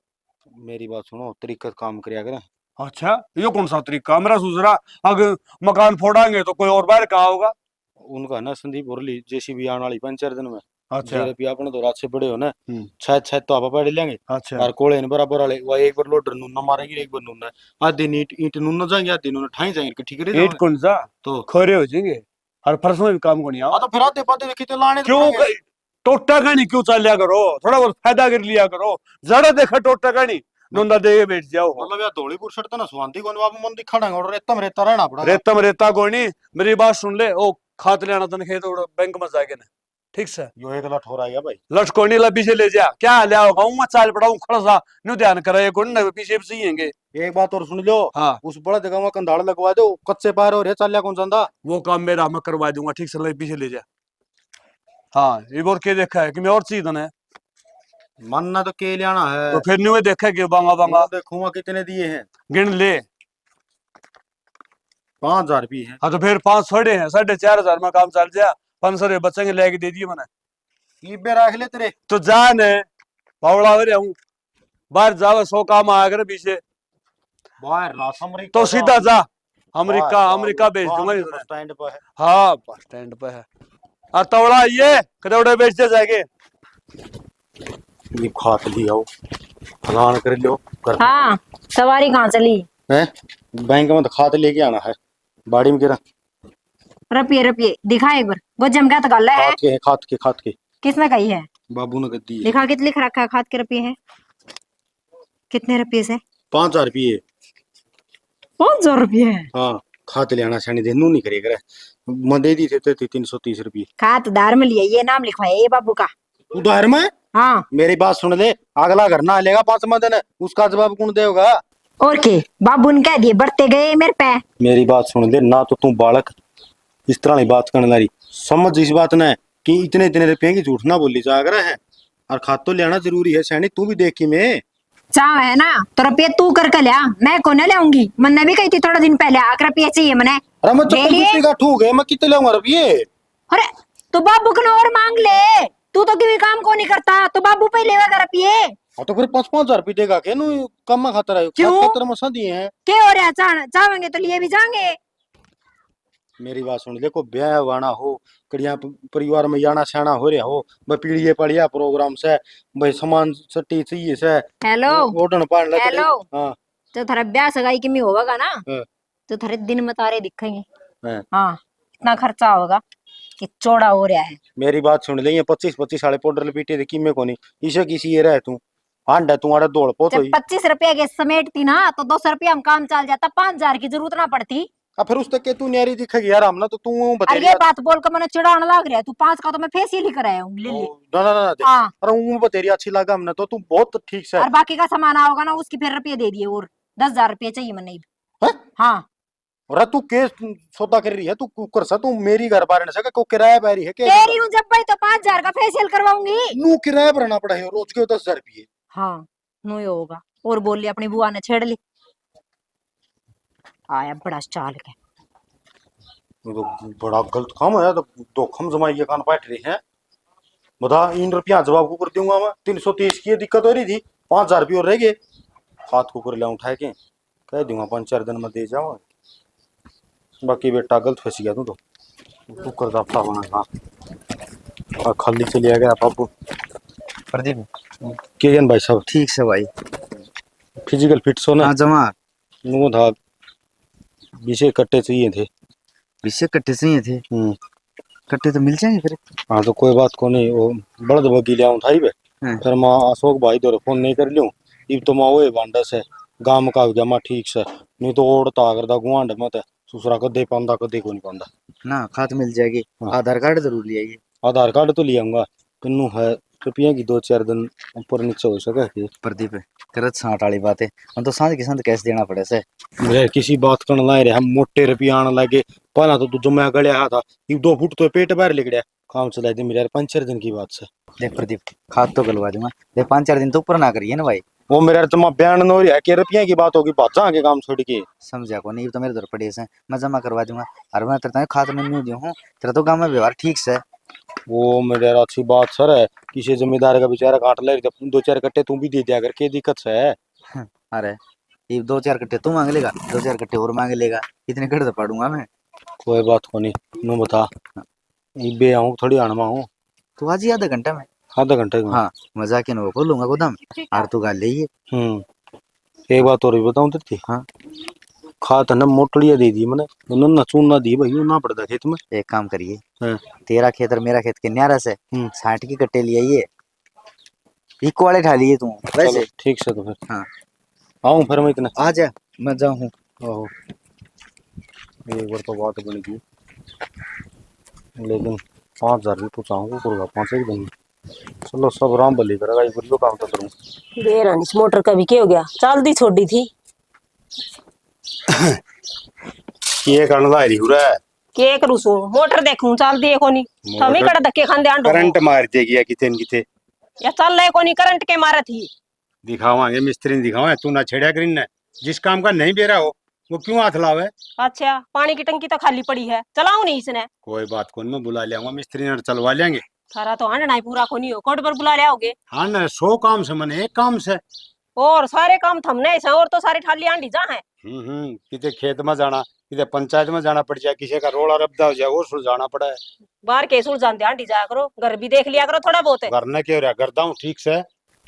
Speaker 1: मेरी बात सुनो तरीके से काम करिया करें।
Speaker 3: अच्छा ये कौन सा तरीका मेरा दूसरा, अगर मकान फोड़ाएंगे तो कोई और बाहर कहा होगा।
Speaker 1: उनका ना संदीप बोरली जेसीबी आने वाली 5-4 दिन में।
Speaker 3: अच्छा
Speaker 1: रुपया अपने तो रात से बड़े हो ना शायद तो आप पढ़ लेंगे।
Speaker 3: अच्छा
Speaker 1: और कोले ने बराबर वाले वो एक बार लोडर नूना मारेंगे एक बार नूना आधी ईंट ईंट नूना जाएंगे आधी नूना ठाई जाएंगे ठीक है।
Speaker 3: ईट कौन सा
Speaker 1: तो
Speaker 3: खोरे हो जाएंगे और फर्श में भी काम को नहीं आओ।
Speaker 1: तो फिर आते पाते कितने लाने
Speaker 3: क्यों टोटा का नहीं क्यों चल लिया करो, थोड़ा बहुत फायदा कर लिया करो, ज्यादा देखा टोटा का नहीं नोंदा दे के बैठ जाओ।
Speaker 1: मतलब यार धौलीपुर शर्त ना सुवांती कोन बाबू मन दिखा डांगा और रेता में रेता रहना पड़ा।
Speaker 3: रेता में रेता कोई नहीं, मेरी बात सुन ले ओ खात लेना तन खेत बैंक में जाके ना ठीक से
Speaker 1: यो एक लठ हो रहा है भाई
Speaker 3: लट कोई नहीं ला पीछे ले जा क्या ले आओ मैं चाल पड़ा हूँ खड़ा सा न्यू ध्यान करे कौन ना पीछे भी सहींगे।
Speaker 1: एक बात और सुन लो।
Speaker 3: हाँ
Speaker 1: उस बड़ा जगह में कंधाड़ लगवा दो कच्चे पैर और चालिया कौन सा
Speaker 3: वो काम मेरा मैं करवा दूंगा ठीक से ले पीछे ले जा। हाँ एक और के देखा है कि मैं और चीज है
Speaker 1: मानना तो के लियाना है
Speaker 3: तो फिर नहीं देखा कि बांगा बांगा
Speaker 1: देखूंगा कितने दिए हैं
Speaker 3: गिन ले
Speaker 1: 5000 रुपये है।
Speaker 3: हाँ तो फिर 5 थोड़े हैं 4500 में काम चल जाए 500 रुपये बचेंगे लेके दे दिए मैंने।
Speaker 1: ईबे रख ले तेरे
Speaker 3: तो जा ने बावड़ा हो रहा हूँ बाहर जावे 100 काम आया करे पीछे
Speaker 1: बाहर ना अमेरिका
Speaker 3: तो सीधा जा अमेरिका अमेरिका भेज दूंगा इधर।
Speaker 1: स्टैंड पर है।
Speaker 3: हाँ बस स्टैंड पे है और तवड़ा ये कदौड़े बेचते जाएंगे
Speaker 1: ये खात लिया हो फलान कर लियो कर
Speaker 2: हाँ सवारी कहाँ चली
Speaker 1: है बैंक में तो खाते लेके आना है बाड़ी में गिरा
Speaker 2: रुपये रुपये दिखा एक बार वो जम क्या तो गल है
Speaker 1: खात के
Speaker 2: किसने कही है
Speaker 1: बाबू ने गद्दी है।
Speaker 2: दिखा कितने लिख रखा है खाद के रुपये है कितने रुपये से
Speaker 1: 5000 रुपये
Speaker 2: 500 रुपये है।
Speaker 1: हाँ खाते ले आना शानी दे नू नहीं करे करे मैं दे दी थे 330 रुपये।
Speaker 2: खात उधार में लिया, ये नाम लिखवाया ये बाबू का।
Speaker 1: उधार में?
Speaker 2: हाँ
Speaker 1: मेरी बात सुन ले, अगला घर ना लेगा 5वां दिन, उसका जवाब कौन देगा?
Speaker 2: और के बाबू ने कह दिए बढ़ते गए मेरे पे।
Speaker 1: मेरी बात सुन ले ना, तो तू बालक इस तरह की बात करने लारी, समझ इस बात ने कि इतने इतने रुपये की झूठ ना बोली जा रहा है, और खाद तो लेना जरूरी है सैनिक, तू भी देख की मैं
Speaker 2: चाह है ना तो रुपये तू करके लिया, मैं कौन लाऊंगी। मैंने भी कही थी थोड़ा दिन पहले आकर रुपये चाहिए मैंने।
Speaker 1: अरे मैं चप्पल
Speaker 2: लिए?
Speaker 1: जूते का ठूक है, मैं कितने लाऊंगा रुपये?
Speaker 2: अरे तो बाबू को और मांग ले, तू तो किसी काम को नहीं करता, तो बाबू पे लेगा रुपये।
Speaker 1: हाँ तो फिर 5-5 हजार रुपये देगा के नु, कम में खाता रहे
Speaker 2: क्यों?
Speaker 1: खातर मसा दिए हैं।
Speaker 2: क्या हो रहा, चाहेंगे तो लिए भी जाएंगे।
Speaker 1: मेरी बात सुन, देखो ब्याह वाना हो, कड़िया परिवार में जाना छाना हो रहा हो, भाई पीढ़ी पड़िया प्रोग्राम से, भाई सामान सट्टी चाहिए से,
Speaker 2: हेलो
Speaker 1: ओढ़न पान लग
Speaker 2: हेलो,
Speaker 1: हाँ
Speaker 2: तो थारा ब्याह सगाई की में होगा ना,
Speaker 1: हाँ।
Speaker 2: तो थारे दिन में तारे दिखेंगे।
Speaker 1: हाँ।
Speaker 2: हाँ इतना खर्चा होगा कि चौड़ा हो रहा है।
Speaker 1: मेरी बात सुन ले, ये 25-25 साले पाउडर लपीटे थे कीमे को नहीं, इसे किसी ये रहे तू आंडा तुम्हारा दौड़ पो तो
Speaker 2: जब 25 रुपए के समेटती ना तो 200 रुपया हम काम चल जाता, 5,000 की जरूरत ना पड़ती।
Speaker 1: अब फिर उस तक के तू न्यारी दिखेगी यार, हम ना तो तू बता
Speaker 2: अरे ये बात बोल कर मैंने चिढ़ाने लग रहा है, तू 5 का तो मैं फेसियल ही कराया हूँ, ले ले।
Speaker 1: ना ना ना
Speaker 2: हाँ
Speaker 1: अरे वो बतेरी अच्छी लगा हमने तो, तू बहुत ठीक से
Speaker 2: और बाकी का सामान आओगा ना उसकी फिर रुपये दे दिए, और 10,000 रुपये चाहिए मैंने।
Speaker 1: हैं?
Speaker 2: हाँ
Speaker 1: अरे तू के सौदा कर रही है, तू कुकर सा तू मेरी घर बार न सके को किराया पै रही है के?
Speaker 2: कह रही हूँ जब भाई तो 5,000 का फेसियल करवाऊंगी।
Speaker 1: नू किराया भरना पड़ा है रोज के 10,000 रुपये।
Speaker 2: हाँ नो ये होगा। और बोल लिया अपनी बुआ ने छेड़ ली, आया बड़ा चाल के।
Speaker 1: ये तो बड़ा गलत काम है, तो दो खम जमाइए कान बैठ रहे हैं, बता इन रुपया जवाब को कर दूंगा मैं। 330 की दिक्कत हो रही थी, 5,000 रुपये और रह गए, हाथ को कर ले उठा के कह दूंगा 5-4 दिन में दे जाओ। बाकी बेटा गलत फंस गया तू कर दाता बना और खाली चलिया गया बाबू।
Speaker 5: प्रदीप
Speaker 1: के जन भाई साहब
Speaker 5: ठीक से भाई।
Speaker 1: फिजिकल फिट सो ना?
Speaker 5: हाँ जमा
Speaker 1: नो था, विषय कट्टे चाहिए थे।
Speaker 5: विषय कट्टे चाहिए थे? कट्टे तो मिल जाएंगे फिर।
Speaker 1: हाँ तो कोई बात को नहीं, वो बड़द बगी लिया था बे, फिर मैं अशोक भाई दो फोन नहीं कर लियो, इब तो मैं वो बांडा से गांव का गया मैं ठीक से, नहीं तो ओढ़ता करता गुआंड मत दूसरा कदे पांदा कदे को नहीं पांदा
Speaker 5: ना। खात मिल जाएगी। आधार कार्ड जरूर ले आइए।
Speaker 1: आधार कार्ड तो ले आऊंगा, किन्नू है रुपये की 2-4 दिन ऊपर नीचे हो सके।
Speaker 5: प्रदीप करत साठ वाली बात है, हम तो सांझ के सांझ कैसे देना पड़े से।
Speaker 1: मेरे किसी बात करने लाए रहे हम, मोटे रुपये आने लगे, पहला तो तू जमा गड़िया था, 2 फुट तो पेट बाहर लिगड़िया, काम चला दे मेरे 5-4 दिन की बात से।
Speaker 5: देख प्रदीप खाद तो गलवा दूंगा, देख 5-4 दिन तो ऊपर ना करिए ना भाई।
Speaker 1: वो मेरे तो मैं बयान हो रहा है कि रुपये की बात होगी, बात के काम छोड़ के।
Speaker 5: समझा को नहीं, तो मेरे दर पड़े से मैं जमा करवा दूंगा, और मैं तेरे खाद में नहीं दूं हूँ, तेरा तो गाँव में व्यवहार ठीक से।
Speaker 1: वो मेरे अच्छी बात सर है, किसी जमींदार का बेचारा काट ले, 2-4 कट्टे तू भी दे दिया कर, के दिक्कत से है।
Speaker 5: अरे ये 2-4 कट्टे तू मांग लेगा, 2-4 कट्टे और मांग लेगा, इतने कट तो पड़ूंगा मैं।
Speaker 1: कोई बात को नहीं, नो बता बे आऊँ थोड़ी आनमा हूँ,
Speaker 5: तू आज ही आधा घंटा में।
Speaker 1: आधा घंटे में?
Speaker 5: हाँ मजाक के वो खोलूंगा गोदाम, और तू गाल ले।
Speaker 1: एक बात और भी बताऊँ तेरी।
Speaker 5: हाँ
Speaker 1: खाद ना मोटड़िया दे दी मैंने, उन्होंने ना चूना दी भाई, ना पड़ता खेत में।
Speaker 5: एक काम करिए,
Speaker 1: हाँ।
Speaker 5: तेरा खेत और मेरा खेत के न्यारा से 60 की कट्टे ले आइए, इको वाले ठा लिए तू वैसे।
Speaker 1: ठीक से तो फिर
Speaker 5: हाँ
Speaker 1: आऊँ फिर मैं इतना
Speaker 5: आ जा, मैं जाऊँ।
Speaker 1: आहो एक बार तो बात बन गई, लेकिन 5,000 भी तो चाहूँगा करूँगा 5 एक दिन। चलो सब राम भली करेगा, एक बार काम तो करूँ।
Speaker 6: देर इस मोटर का भी क्या हो गया, चाल दी छोड़ी थी
Speaker 1: ये करने ला रही हुआ है,
Speaker 6: के करूँ सो मोटर देखूं चाल दी कोनी, थमी कड़ा धक्के खांदे आंडो
Speaker 1: करंट मार देगी या किते न किते।
Speaker 6: या चल ले कोनी करंट के मारा थी।
Speaker 1: दिखावांगे मिस्त्री ने दिखावा, तू ना छेड़ा करीन ना, जिस काम का नहीं बेरा हो वो क्यों हाथ लावे।
Speaker 6: अच्छा पानी की टंकी तो खाली पड़ी है, चलाऊ नहीं इसने।
Speaker 1: कोई बात को नहीं, मैं बुला लियाऊंगा मिस्त्री ने, चलवा लेंगे।
Speaker 6: थारा तो आंडना ही पूरा कोनी हो, कोट पर बुला ले आओगे।
Speaker 1: हाँ ना 100 काम से मैंने एक काम से,
Speaker 6: और सारे काम थमने ऐसे, और तो सारे ठाली आंडी जा है।
Speaker 1: किते खेत में जाना, किते पंचायत में जाना पड़ जाए, किसी का रोड़ा रब्दा हो जाए वो सुलझाना पड़ा है।
Speaker 6: बाहर के सुलझाते आंडी जाया करो, घर भी देख लिया करो थोड़ा बहुत।
Speaker 1: घर ने क्यों रहा, करता हूँ ठीक से।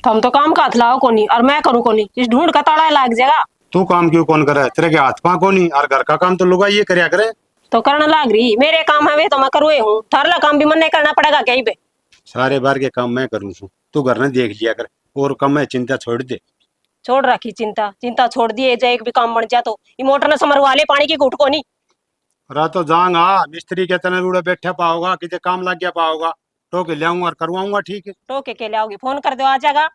Speaker 6: थम तो काम का हाथ लाओ कोनी और मैं करूँ कोनी, इस ढूंढ का ताला लाग जाएगा।
Speaker 1: तू काम क्यों कौन करे, तेरे के हाथ पा को नहीं, और घर का काम तो लुगाई ये करया करे।
Speaker 6: तो करना लाग रही, मेरे काम है वे तो मैं करूँ हूँ, थारला काम भी मन नहीं करना पड़ेगा कहीं पे।
Speaker 1: सारे बार के काम मैं करूँ छू, तू घर ने देख लिया कर, और कम है चिंता छोड़ दे।
Speaker 6: छोड़ रखी चिंता, चिंता छोड़ दिए जाए, एक भी काम बन जा तो ये मोटर ने समरवा ले पानी की घुट को नहीं।
Speaker 1: रा तो जाऊंगा मिस्त्री के तने उड़े बैठे पाओगा कि काम लग गया पाओगा तो के लाऊंगा और करवाऊंगा ठीक है।
Speaker 6: टोके के ले आओगी, फोन कर दो आ जाएगा।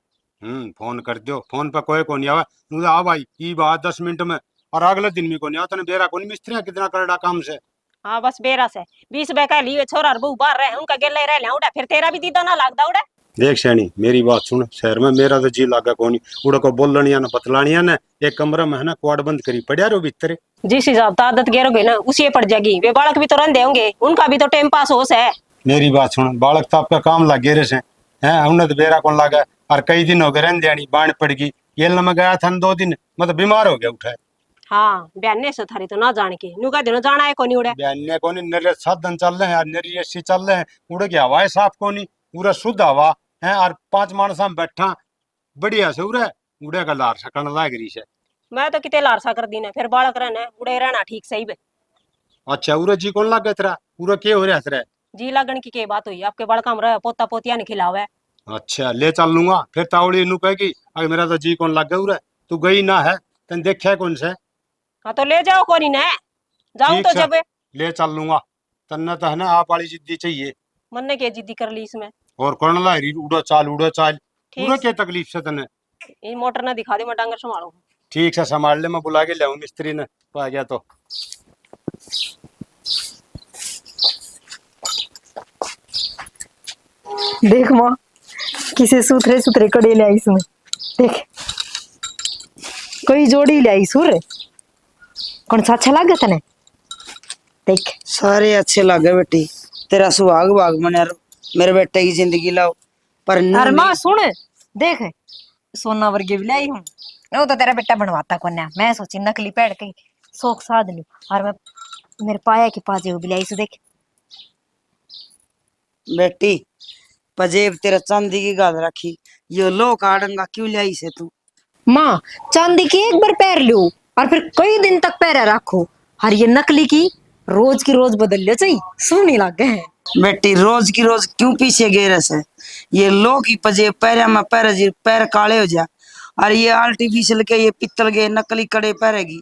Speaker 1: फोन कर दो, फोन पे कोई को नहीं आवा तू आ भाई ई बात 10 मिनट में और अगले दिन भी को नहीं आवा तने बेरा को नहीं मिस्त्री कितना करड़ा काम से।
Speaker 6: हाँ बस बेरा से 20 का लिए छोरा बहु बाहर रहे उनका गेले रह ले उड़ा, फिर तेरा भी दीदा ना लागदा उड़ा।
Speaker 1: देख सैनी मेरी बात सुन, शहर में मेरा तो जी लागा कोनी उड़ा को बोलनिया ना बतलानिया ना एक कमरा में है ना क्वाड बंद करी पड़िया रो भीतर।
Speaker 6: जिस हिसाब से आदत गेरोगे ना उसी ये पड़ जाएगी, वे बालक भी तो रंधे होंगे, उनका भी तो टाइम पास हो से।
Speaker 1: मेरी बात सुन, बालक तो आपका काम लग गए से हैं उन्हें तो बेरा कौन लगा और कई दिन हो गए रहने देनी बाण पड़ गई ये में गया था 2 दिन मतलब बीमार हो गया उठा।
Speaker 6: हाँ बयाने से थारी तो ना जान के नु का दिन जाना है कोनी उड़े
Speaker 1: बयाने कोनी नरे साधन चल रहे हैं और नरी एसी चल रहे हैं उड़े की हवा साफ कोनी पूरा शुद्ध हवा है और 5 मानस में बैठा बढ़िया से उड़े उड़े का लार सकन लाग रही से।
Speaker 6: मैं तो किते लारसा कर दी ने फिर बालक रहना उड़े रहना ठीक सही बे।
Speaker 1: अच्छा उड़े जी कौन लग गया तेरा पूरा के हो रहा तेरा
Speaker 6: जी लगन की बात हुई आपके बालका में रह पोता पोतिया ने खिलावे।
Speaker 1: अच्छा ले चल लूंगा फिर तावड़ी नु कहेगी अगर मेरा तो जी कौन लग गया उड़े तू गई ना है तन देखा कौन से।
Speaker 6: हाँ तो ले जाओ कोनी ने जाऊं
Speaker 1: ठीक
Speaker 6: तो
Speaker 1: है,
Speaker 6: जब
Speaker 1: ले चल लूंगा तन्ने तो है ना आप वाली जिद्दी चाहिए
Speaker 6: मन ने क्या जिद्दी कर ली इसमें।
Speaker 1: और कौन ला रही उड़ा चाल
Speaker 6: ठीक
Speaker 1: पूरा क्या तकलीफ से तने।
Speaker 6: ये मोटर ना दिखा दे मैं डांगर संभालू।
Speaker 1: ठीक से संभाल ले मैं बुला के लाऊं मिस्त्री ने तो आ गया तो।
Speaker 2: देख माँ किसे सुथरे सुथरे कड़े ले आई इसमें, देख कोई जोड़ी ले आई सुर कौन सा अच्छा लगा तने देख।
Speaker 4: सारे अच्छे लगे बेटी, तेरा सुहाग भाग मने मेरे बेटे की जिंदगी लाओ पर नू
Speaker 2: अरे माँ
Speaker 4: नहीं।
Speaker 2: सुन देख सोना वर्गे भी लाई हूँ वो तो तेरा बेटा बनवाता कौन है, मैं सोची नकली पैड़ के शौक साध लूं और मैं मेरे पाया के पाजे भी लाई सु देख।
Speaker 4: बेटी पजेब तेरा चांदी की गाल रखी यो लो काटूंगा क्यों लाई से तू।
Speaker 2: माँ चांदी की एक बार पैर लो और फिर कई दिन तक पैर रखो और ये नकली की रोज बदल लो चाहिए सुनी लग है।
Speaker 4: बेटी रोज की रोज क्यों पीछे गए रसे, ये लो की पजेब पैर में पैर जी पैर काले हो जा और ये आर्टिफिशियल के ये पित्तल के नकली कड़े पहरेगी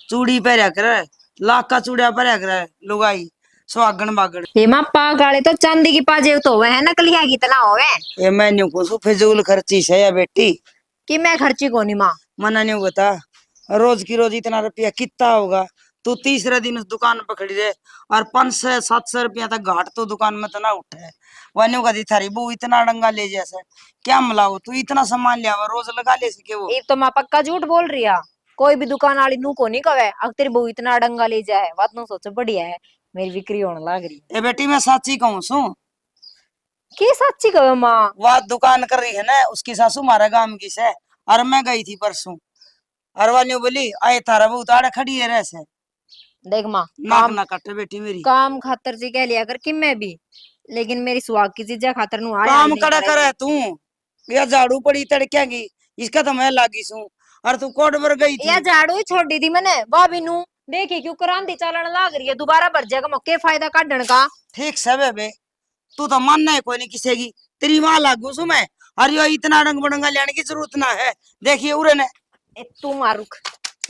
Speaker 4: चूड़ी पहरा करे लाख का चूड़िया पहरा करे लुगाई सुहागन बागड़।
Speaker 2: ये माँ पाग वाले तो चांदी की पाजेब तो वह है नकली है कितना होवे
Speaker 4: ये मैन्यू को सु फिजूल खर्ची से या बेटी
Speaker 2: कि मैं खर्ची को नहीं माँ।
Speaker 4: मना नहीं बता रोज की रोज इतना रुपया कितना होगा, तू तीसरे दिन उस दुकान पर खड़ी रहे और 500-700 रुपया तक घाट तो दुकान में तो ना उठे वन्यू का दी थारी बू इतना डंगा ले जैसे क्या मिलाओ तू इतना सामान लिया रोज लगा ले सके वो।
Speaker 2: ये तो माँ पक्का झूठ बोल रही है, कोई भी दुकान वाली नू को नहीं कहे अगर तेरी बहू इतना डंगा ले जाए बात नु सोचो बढ़िया है मेरी बिक्री होने लग रही
Speaker 4: ए बेटी मैं साची कहूँ सू
Speaker 2: की सच्ची कहो माँ।
Speaker 4: वह दुकान कर रही है ना उसकी सासू मारा गांव की से और मैं गई थी परसों और वन्यू बोली आए थारा बहू ताड़े खड़ी है रह से
Speaker 2: देख माँ
Speaker 4: नाक ना काटे बेटी मेरी
Speaker 2: काम खातर से कह लिया कर कि मैं भी लेकिन मेरी सुहाग की चीजा खातर नु आया
Speaker 4: काम
Speaker 2: नहीं
Speaker 4: कड़ा
Speaker 2: करेगी।
Speaker 4: करे तू या झाड़ू पड़ी तड़क्या की इसका तो मैं लागी सू और तू कोट पर गई थी।
Speaker 2: या झाड़ू ही छोड़ दी थी मैंने भाभी नू देखी क्यों क्रांति चलन लग रही है दोबारा भर जाएगा मौके फायदा काटने का।
Speaker 4: ठीक सब है बे तू तो मानना है कोई नहीं किसी की तेरी माँ लागू सू मैं और यो इतना रंग बड़ंगा लेने की जरूरत ना है देखिए उरे ने
Speaker 2: तू मारुख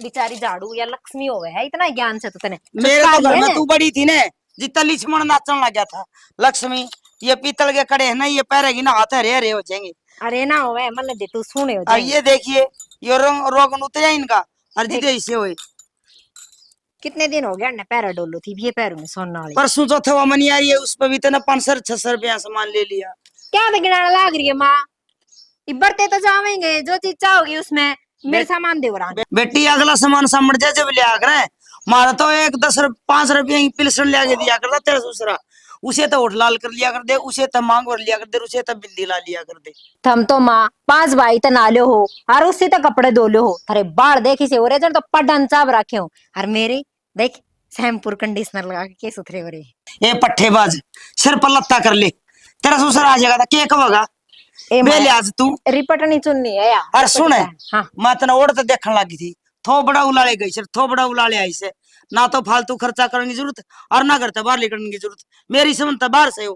Speaker 2: बिचारी झाड़ू या लक्ष्मी होवे है इतना ज्ञान से तो तने
Speaker 4: मेरे
Speaker 2: चुटका
Speaker 4: तो घर
Speaker 2: लिया
Speaker 4: में
Speaker 2: ना।
Speaker 4: तू बड़ी थी ने जितना लिचमण नाचन लग गया था लक्ष्मी ये पीतल के कड़े है ना ये पैरेगी ना हाथ हरे हरे हो जाएंगे।
Speaker 2: अरे ना होवे मन दे तू सुने हो
Speaker 4: और
Speaker 2: जाएंगे।
Speaker 4: ये देखिए ये रोग उतरे इनका और जिते इसे हुए
Speaker 2: कितने दिन हो गया पैर डोलो थी ये पैरों में सोना वाली
Speaker 4: परसों चौथे वो मनी आई है उस पर भी तेना 500-600 रुपया सामान ले लिया।
Speaker 2: क्या बिगड़ाने लग रही है माँ इबरते तो जावेंगे जो चीज चाहोगी उसमें मेरे सामान दे रहा
Speaker 4: बेटी अगला सामान समझ जा जब लिया करे मारा तो एक 5 रुपये की पिलसन लिया के दिया करता तेरा दूसरा उसे तो होठ लाल कर लिया कर दे उसे तो मांग भर लिया कर दे उसे तो बिल्ली ला लिया कर दे।
Speaker 2: थम तो माँ 5 भाई तो नाले हो और उससे तो कपड़े धोले हो अरे बाढ़ देखी से हो रहे तो पडन चाप रखे हो और मेरे देख शैम्पूर कंडीशनर लगा के सुथरे हो रहे।
Speaker 4: ए पट्टेबाज सिर पर लत्ता कर ले तेरा ससुर आ जाएगा के कब होगा बेले आज तू
Speaker 2: रिपट नहीं चुननी है यार।
Speaker 4: अरे सुन
Speaker 2: हाँ
Speaker 4: मैं तना ओढ़ तो देखने लगी थी थो बड़ा उलाड़े गई सर थो बड़ा उलाड़े आई से ना तो फालतू खर्चा करने की जरूरत और ना करता बाहर निकलने की जरूरत मेरी समझता बाहर से हो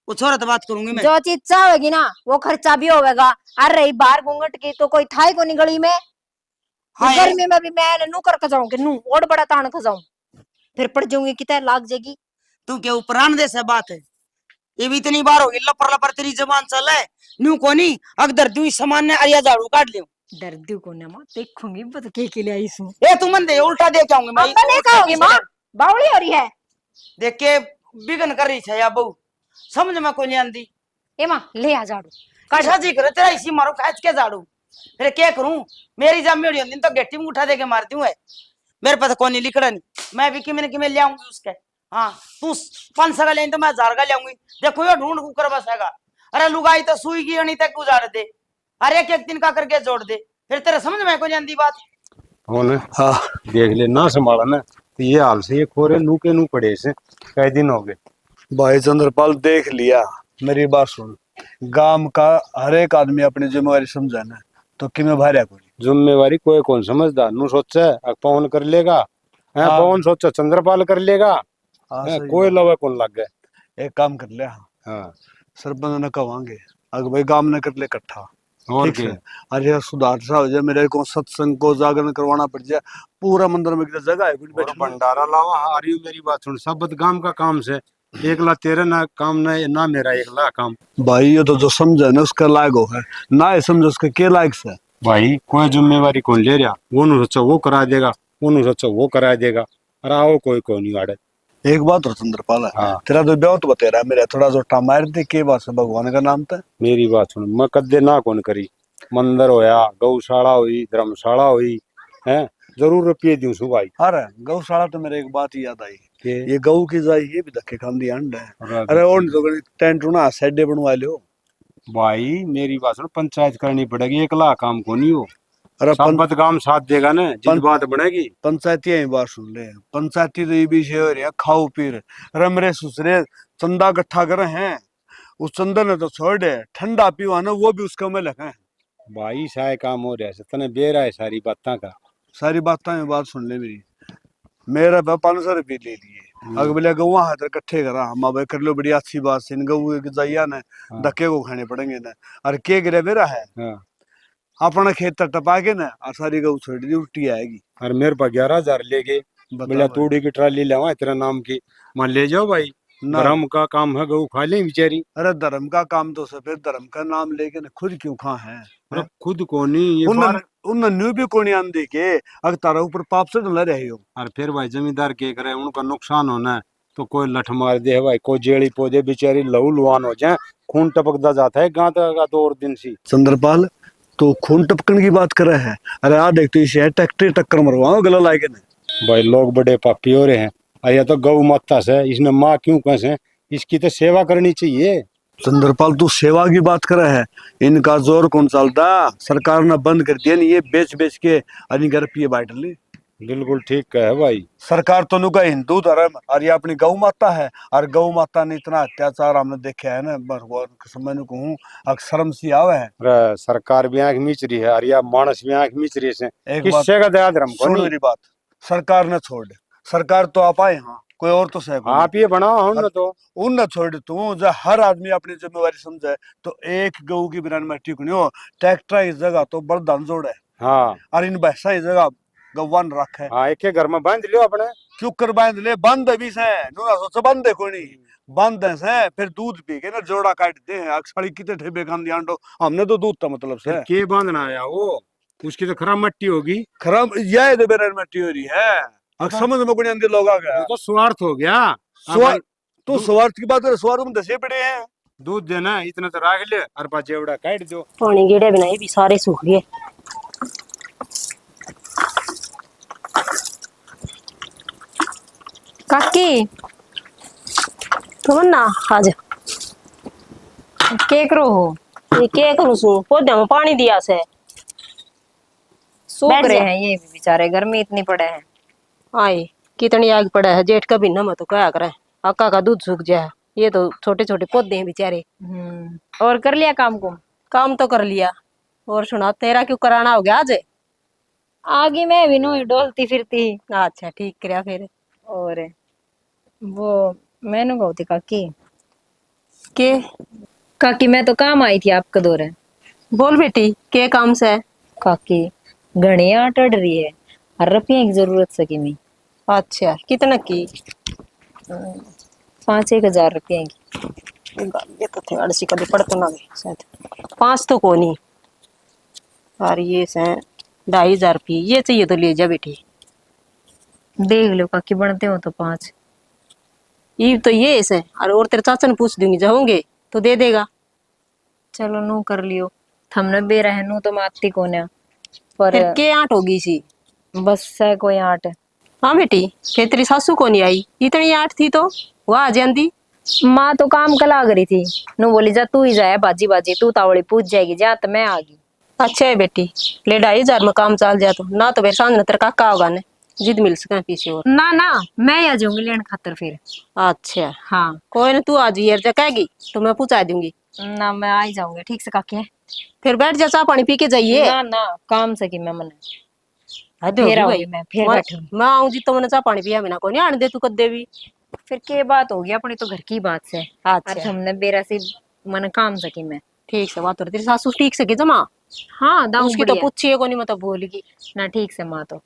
Speaker 4: वो छोरा तो बात करूंगी मैं।
Speaker 2: जो चीज चाहेगी ना वो खर्चा भी होगा और रही बाहर घूंघट की तो कोई था ही को नहीं गली में।
Speaker 4: हाँ
Speaker 2: गर्मी में भी मैं नू कर जाऊं कि नू और बड़ा तान खजाऊं फिर पड़ जाऊंगी कितना लाग जाएगी।
Speaker 4: तू क्या उपरान दे से बात है? ये भी इतनी बार होगी लपर लपर तेरी जबान चल है। न्यू कोनी अगर तू सामान ने अरिया झाड़ू काट लियो।
Speaker 2: डर दू को ना मां देखूंगी बत के लिए आई सू।
Speaker 4: ए तू मन दे उल्टा दे के आऊंगी मैं।
Speaker 2: अब नहीं कहोगी मां बावली हो रही है।
Speaker 4: देख के बिगन कर रही है या बहू, समझ में कोई नहीं आंदी।
Speaker 2: ए मां ले आ झाड़ू
Speaker 4: कैसा जी करे तेरा इसी मारो खाच के झाड़ू। फिर क्या करूं? मेरी जमीन होती तो गेटी में उठा दे के मारती हूँ। मेरे पास कोई नहीं लिखड़ा नहीं, मैं भी किमें ले आऊंगी उसके। हाँ तू 500 का ले तो मैं 1000 का ले आऊंगी। देखो ये ढूंढ कर बसेगा। अरे लुगाई तो सुई की नहीं तक उजाड़ दे। अरे एक दिन का करके जोड़ दे। फिर तेरे समझ में कोई नहीं आंदी बात।
Speaker 1: हाँ देख ले ना संभाला ना तो ये हाल से ये खोरे नू के नू पड़े से कई दिन हो गए।
Speaker 3: भाई चंद्रपाल देख लिया, मेरी बात सुन। गांव का हर एक आदमी अपनी जिम्मेवारी समझा ना तो किमें भार्या कोई
Speaker 1: जिम्मेवारी कोई कौन समझदा नू सोचे पवन कर लेगा है।
Speaker 3: हाँ।
Speaker 1: पवन सोचे चंद्रपाल कर लेगा
Speaker 3: हाँ,
Speaker 1: है,
Speaker 3: सही
Speaker 1: कोई
Speaker 3: बात।
Speaker 1: लवे कौन लग गए।
Speaker 3: एक काम कर ले,
Speaker 1: हाँ
Speaker 3: सरपंच ने कवांगे अगर भाई गांव ने कर ले इकट्ठा।
Speaker 1: और
Speaker 3: ठीक है, अरे यार सुधार सा हो जाए, मेरे को सत्संग को जागरण करवाना पड़ जाए। पूरा मंदिर में किधर जगह है कुछ
Speaker 1: और
Speaker 3: बैठने को?
Speaker 1: भंडारा लावा आ रही मेरी बात सुन सब गांव का काम से एकला तेरे ना काम ना मेरा एकला काम।
Speaker 3: भाई ये तो जो समझे ना उसका लायक हो है, ना ये समझे उसका के लायक से।
Speaker 1: भाई कोई जिम्मेवारी कौन ले रहा वो नु सोचा वो करा देगा वो नु सोचा वो करा देगा। अरे आओ कोई कौन नहीं आड़े।
Speaker 3: एक बात और चंद्रपाल है,
Speaker 1: हाँ।
Speaker 3: तेरा तो ब्याह तो बतेरा मेरा थोड़ा जोटा मार दे के बात से भगवान का नाम था।
Speaker 1: मेरी बात सुन मैं कदे ना कौन करी। मंदिर होया गौशाला हुई धर्मशाला हुई है जरूर रुपये दूं सु भाई।
Speaker 3: अरे गौशाला तो मेरे एक बात याद आई,
Speaker 1: के
Speaker 3: ये गऊ की जाई ये भी धक्के खांदी अंड है। अरे और तो टेंट ना सेडे बनवा लियो।
Speaker 1: भाई मेरी बात सुन पंचायत करनी पड़ेगी एकला काम को नहीं हो।
Speaker 3: अरे
Speaker 1: संपत काम साथ देगा ना जिस बात बनेगी।
Speaker 3: पंचायती यही बात सुन ले, पंचायती तो ये भी हो रही है खाओ पी रहे रमरे सुसरे चंदा इकट्ठा करे हैं। उस चंदा ने तो छोड़ दे, ठंडा पीवा ना वो भी उसका में लगे।
Speaker 1: भाई साय काम हो रहा है तने बेरा है सारी बातें का।
Speaker 3: सारी बात सुन ले मेरी। मेरा 500 रुपये ले लिए अगर बोले गऊ हाथ इकट्ठे करा हम भाई कर लो बड़ी अच्छी बात से गऊ जाइया ने धक्के को खाने पड़ेंगे ना। अरे के गिरे मेरा है
Speaker 1: हाँ।
Speaker 3: अपना खेत टपा के ना और सारी गऊ छोड़ दी उल्टी आएगी।
Speaker 1: और मेरे पास 11,000 ले गए बोला तूड़ी की ट्राली लावा तेरा नाम की मान ले जाओ भाई धर्म का काम है गऊ खा ले बेचारी।
Speaker 3: अरे धर्म का काम तो सफेद धर्म का नाम लेके ना खुद क्यों खा है?
Speaker 1: अरे खुद को नहीं ये
Speaker 3: उन न्यू भी कोनी आंदी के अगर तारा ऊपर पाप से न रहे हो।
Speaker 1: और फिर भाई जमींदार के करे उनका नुकसान होना है तो कोई लठ मार दे भाई कोई जेड़ी पौधे बेचारी लहू लुहान हो जाए खून टपकता जाता है गांव का तो और दिन सी।
Speaker 3: चंद्रपाल तो खून टपकन की बात कर रहे हैं? अरे आ देख तो इसे ट्रैक्टर टक्कर मरवाओ गला लाके ने।
Speaker 1: भाई लोग बड़े पापी हो रहे हैं। अरे तो गौ माता से इसने माँ क्यों कैसे इसकी तो सेवा करनी चाहिए।
Speaker 3: चंद्रपाल तू सेवा की बात कर रहा है, इनका जोर कौन चलता? सरकार ने बंद कर दिया नहीं ये बेच बेच के इनके रुपये बांट ले।
Speaker 1: बिल्कुल ठीक है भाई।
Speaker 3: सरकार तो नुका हिंदू धर्म और ये अपनी गौ माता है और गौ माता ने इतना अत्याचार हमने देखा है ना भगवान समय कहूँ अक्सरम सी आवे है।
Speaker 1: अरे सरकार भी आंख मीच रही है और या मानस भी आंख मीच रही है किससे का दया धर्म को
Speaker 3: सुन
Speaker 1: नहीं।
Speaker 3: मेरी बात, सरकार ने छोड़ दे, सरकार तो आप आए हाँ कोई और तो सह
Speaker 1: आप ये बनाओ हम तो
Speaker 3: उन न छोड़ तू जब हर आदमी अपनी जिम्मेवारी समझे तो एक गऊ की बिना में ठीक नहीं हो। ट्रैक्टर इस जगह तो बरदान जोड़ है
Speaker 1: हाँ
Speaker 3: और इन भैंसा इस जगह गवान रख है।
Speaker 1: हाँ एक घर में बांध लियो अपने
Speaker 3: क्यों कर बांध ले बंद भी से नूना सोच बंद है कोई नहीं बंद है से फिर दूध पी के ना जोड़ा काट दे हैं अक्सर कितने ठेबे खान दिया हमने तो दूध था मतलब से
Speaker 1: के बांधना आया वो उसकी तो खराब मट्टी होगी।
Speaker 3: खराब यह तो बेरन मट्टी हो रही है अब समझ में कोई अंदर लोग आ गया
Speaker 1: तो स्वार्थ हो गया।
Speaker 3: स्वार्थ तो स्वार्थ की बात कर स्वार्थ में दसे पड़े हैं।
Speaker 1: दूध देना इतना तो राख ले और पाँच जेवड़ा काट दो
Speaker 6: पानी गिरे बिना ये भी सारे सूख गए।
Speaker 2: काकी
Speaker 6: तुम ना आज
Speaker 2: के करो हो
Speaker 6: ये के करूं सु पौधे में पानी दिया से
Speaker 2: सूख
Speaker 6: बैठ
Speaker 2: रहे
Speaker 6: जा।
Speaker 2: हैं ये भी बेचारे गर्मी इतनी पड़े है।
Speaker 6: आई कितनी आग पड़ा है जेठ का महीना में तो क्या करे अक्का का दूध सूख जाए। ये तो छोटे छोटे पौधे हैं बेचारे।
Speaker 2: और कर लिया काम को?
Speaker 6: काम तो कर लिया और सुना तेरा क्यों कराना हो गया आज?
Speaker 2: आगे मैं भी नो डोलती फिरती।
Speaker 6: अच्छा ठीक कराया फिर।
Speaker 2: और वो मैंने कहती काकी
Speaker 6: के
Speaker 2: काकी मैं तो काम आई थी आपके दौरे।
Speaker 6: बोल बेटी के काम से?
Speaker 2: काकी घड़िया टड़ रही है और रुपये की जरूरत सकी मैं।
Speaker 6: अच्छा कितना की?
Speaker 2: 5,000 की।
Speaker 6: ये तो थे अड़सी कभी पड़तो ना गए शायद 5 तो कोनी। और ये से 2,500 रुपये ये चाहिए तो ले जा बेटी।
Speaker 2: देख लो काकी बनते हो तो 5।
Speaker 6: ये तो ये से और तेरे चाचा ने पूछ दूंगी जाओगे तो दे देगा।
Speaker 2: चलो नू कर लियो। थमने बेरा है नू तो माती कोने पर
Speaker 6: फिर के आठ होगी सी?
Speaker 2: बस है कोई 8।
Speaker 6: हाँ बेटी फिर तेरी सासू को नहीं आई इतनी आठ थी तो वह आ जाती।
Speaker 2: माँ तो काम कला करी थी। नू बोली जा तू ही जाए बाजी बाजी तू तावड़ी पूछ जाएगी जा तो मैं आ गई।
Speaker 6: अच्छा है बेटी ले 2,500 में काम चल जाए तो ना तो फिर सांझ तेरे काका होगा ने जिद मिल सके पीछे और।
Speaker 2: ना ना मैं आ जाऊंगी लेने खातर फिर।
Speaker 6: अच्छा
Speaker 2: हाँ
Speaker 6: कोई ना तू आज यार जा कहेगी तो मैं पूछा दूंगी।
Speaker 2: ना मैं आ ही जाऊंगी ठीक से काकी।
Speaker 6: फिर बैठ जा चाह पानी पी के जाइए।
Speaker 2: ना ना काम से की मैं मने
Speaker 6: हद होगी
Speaker 2: फिर
Speaker 6: भाई
Speaker 2: आऊंगी मैं फिर बैठूंगी।
Speaker 6: मैं आऊँ जी तो मैंने चाह पानी पिया बिना को नहीं आने दे तू कदे भी।
Speaker 2: फिर के बात होगी अपनी तो घर की बात से।
Speaker 6: अच्छा
Speaker 2: और हमने बेरा से मन काम सकी मैं।
Speaker 6: ठीक से बात हो रही तेरी सासू ठीक से की जमा।
Speaker 2: हाँ दाऊ
Speaker 6: उसकी तो
Speaker 2: बढ़िया
Speaker 6: पूछिए को नहीं मतलब भूलगी।
Speaker 2: ना ठीक से माँ तो।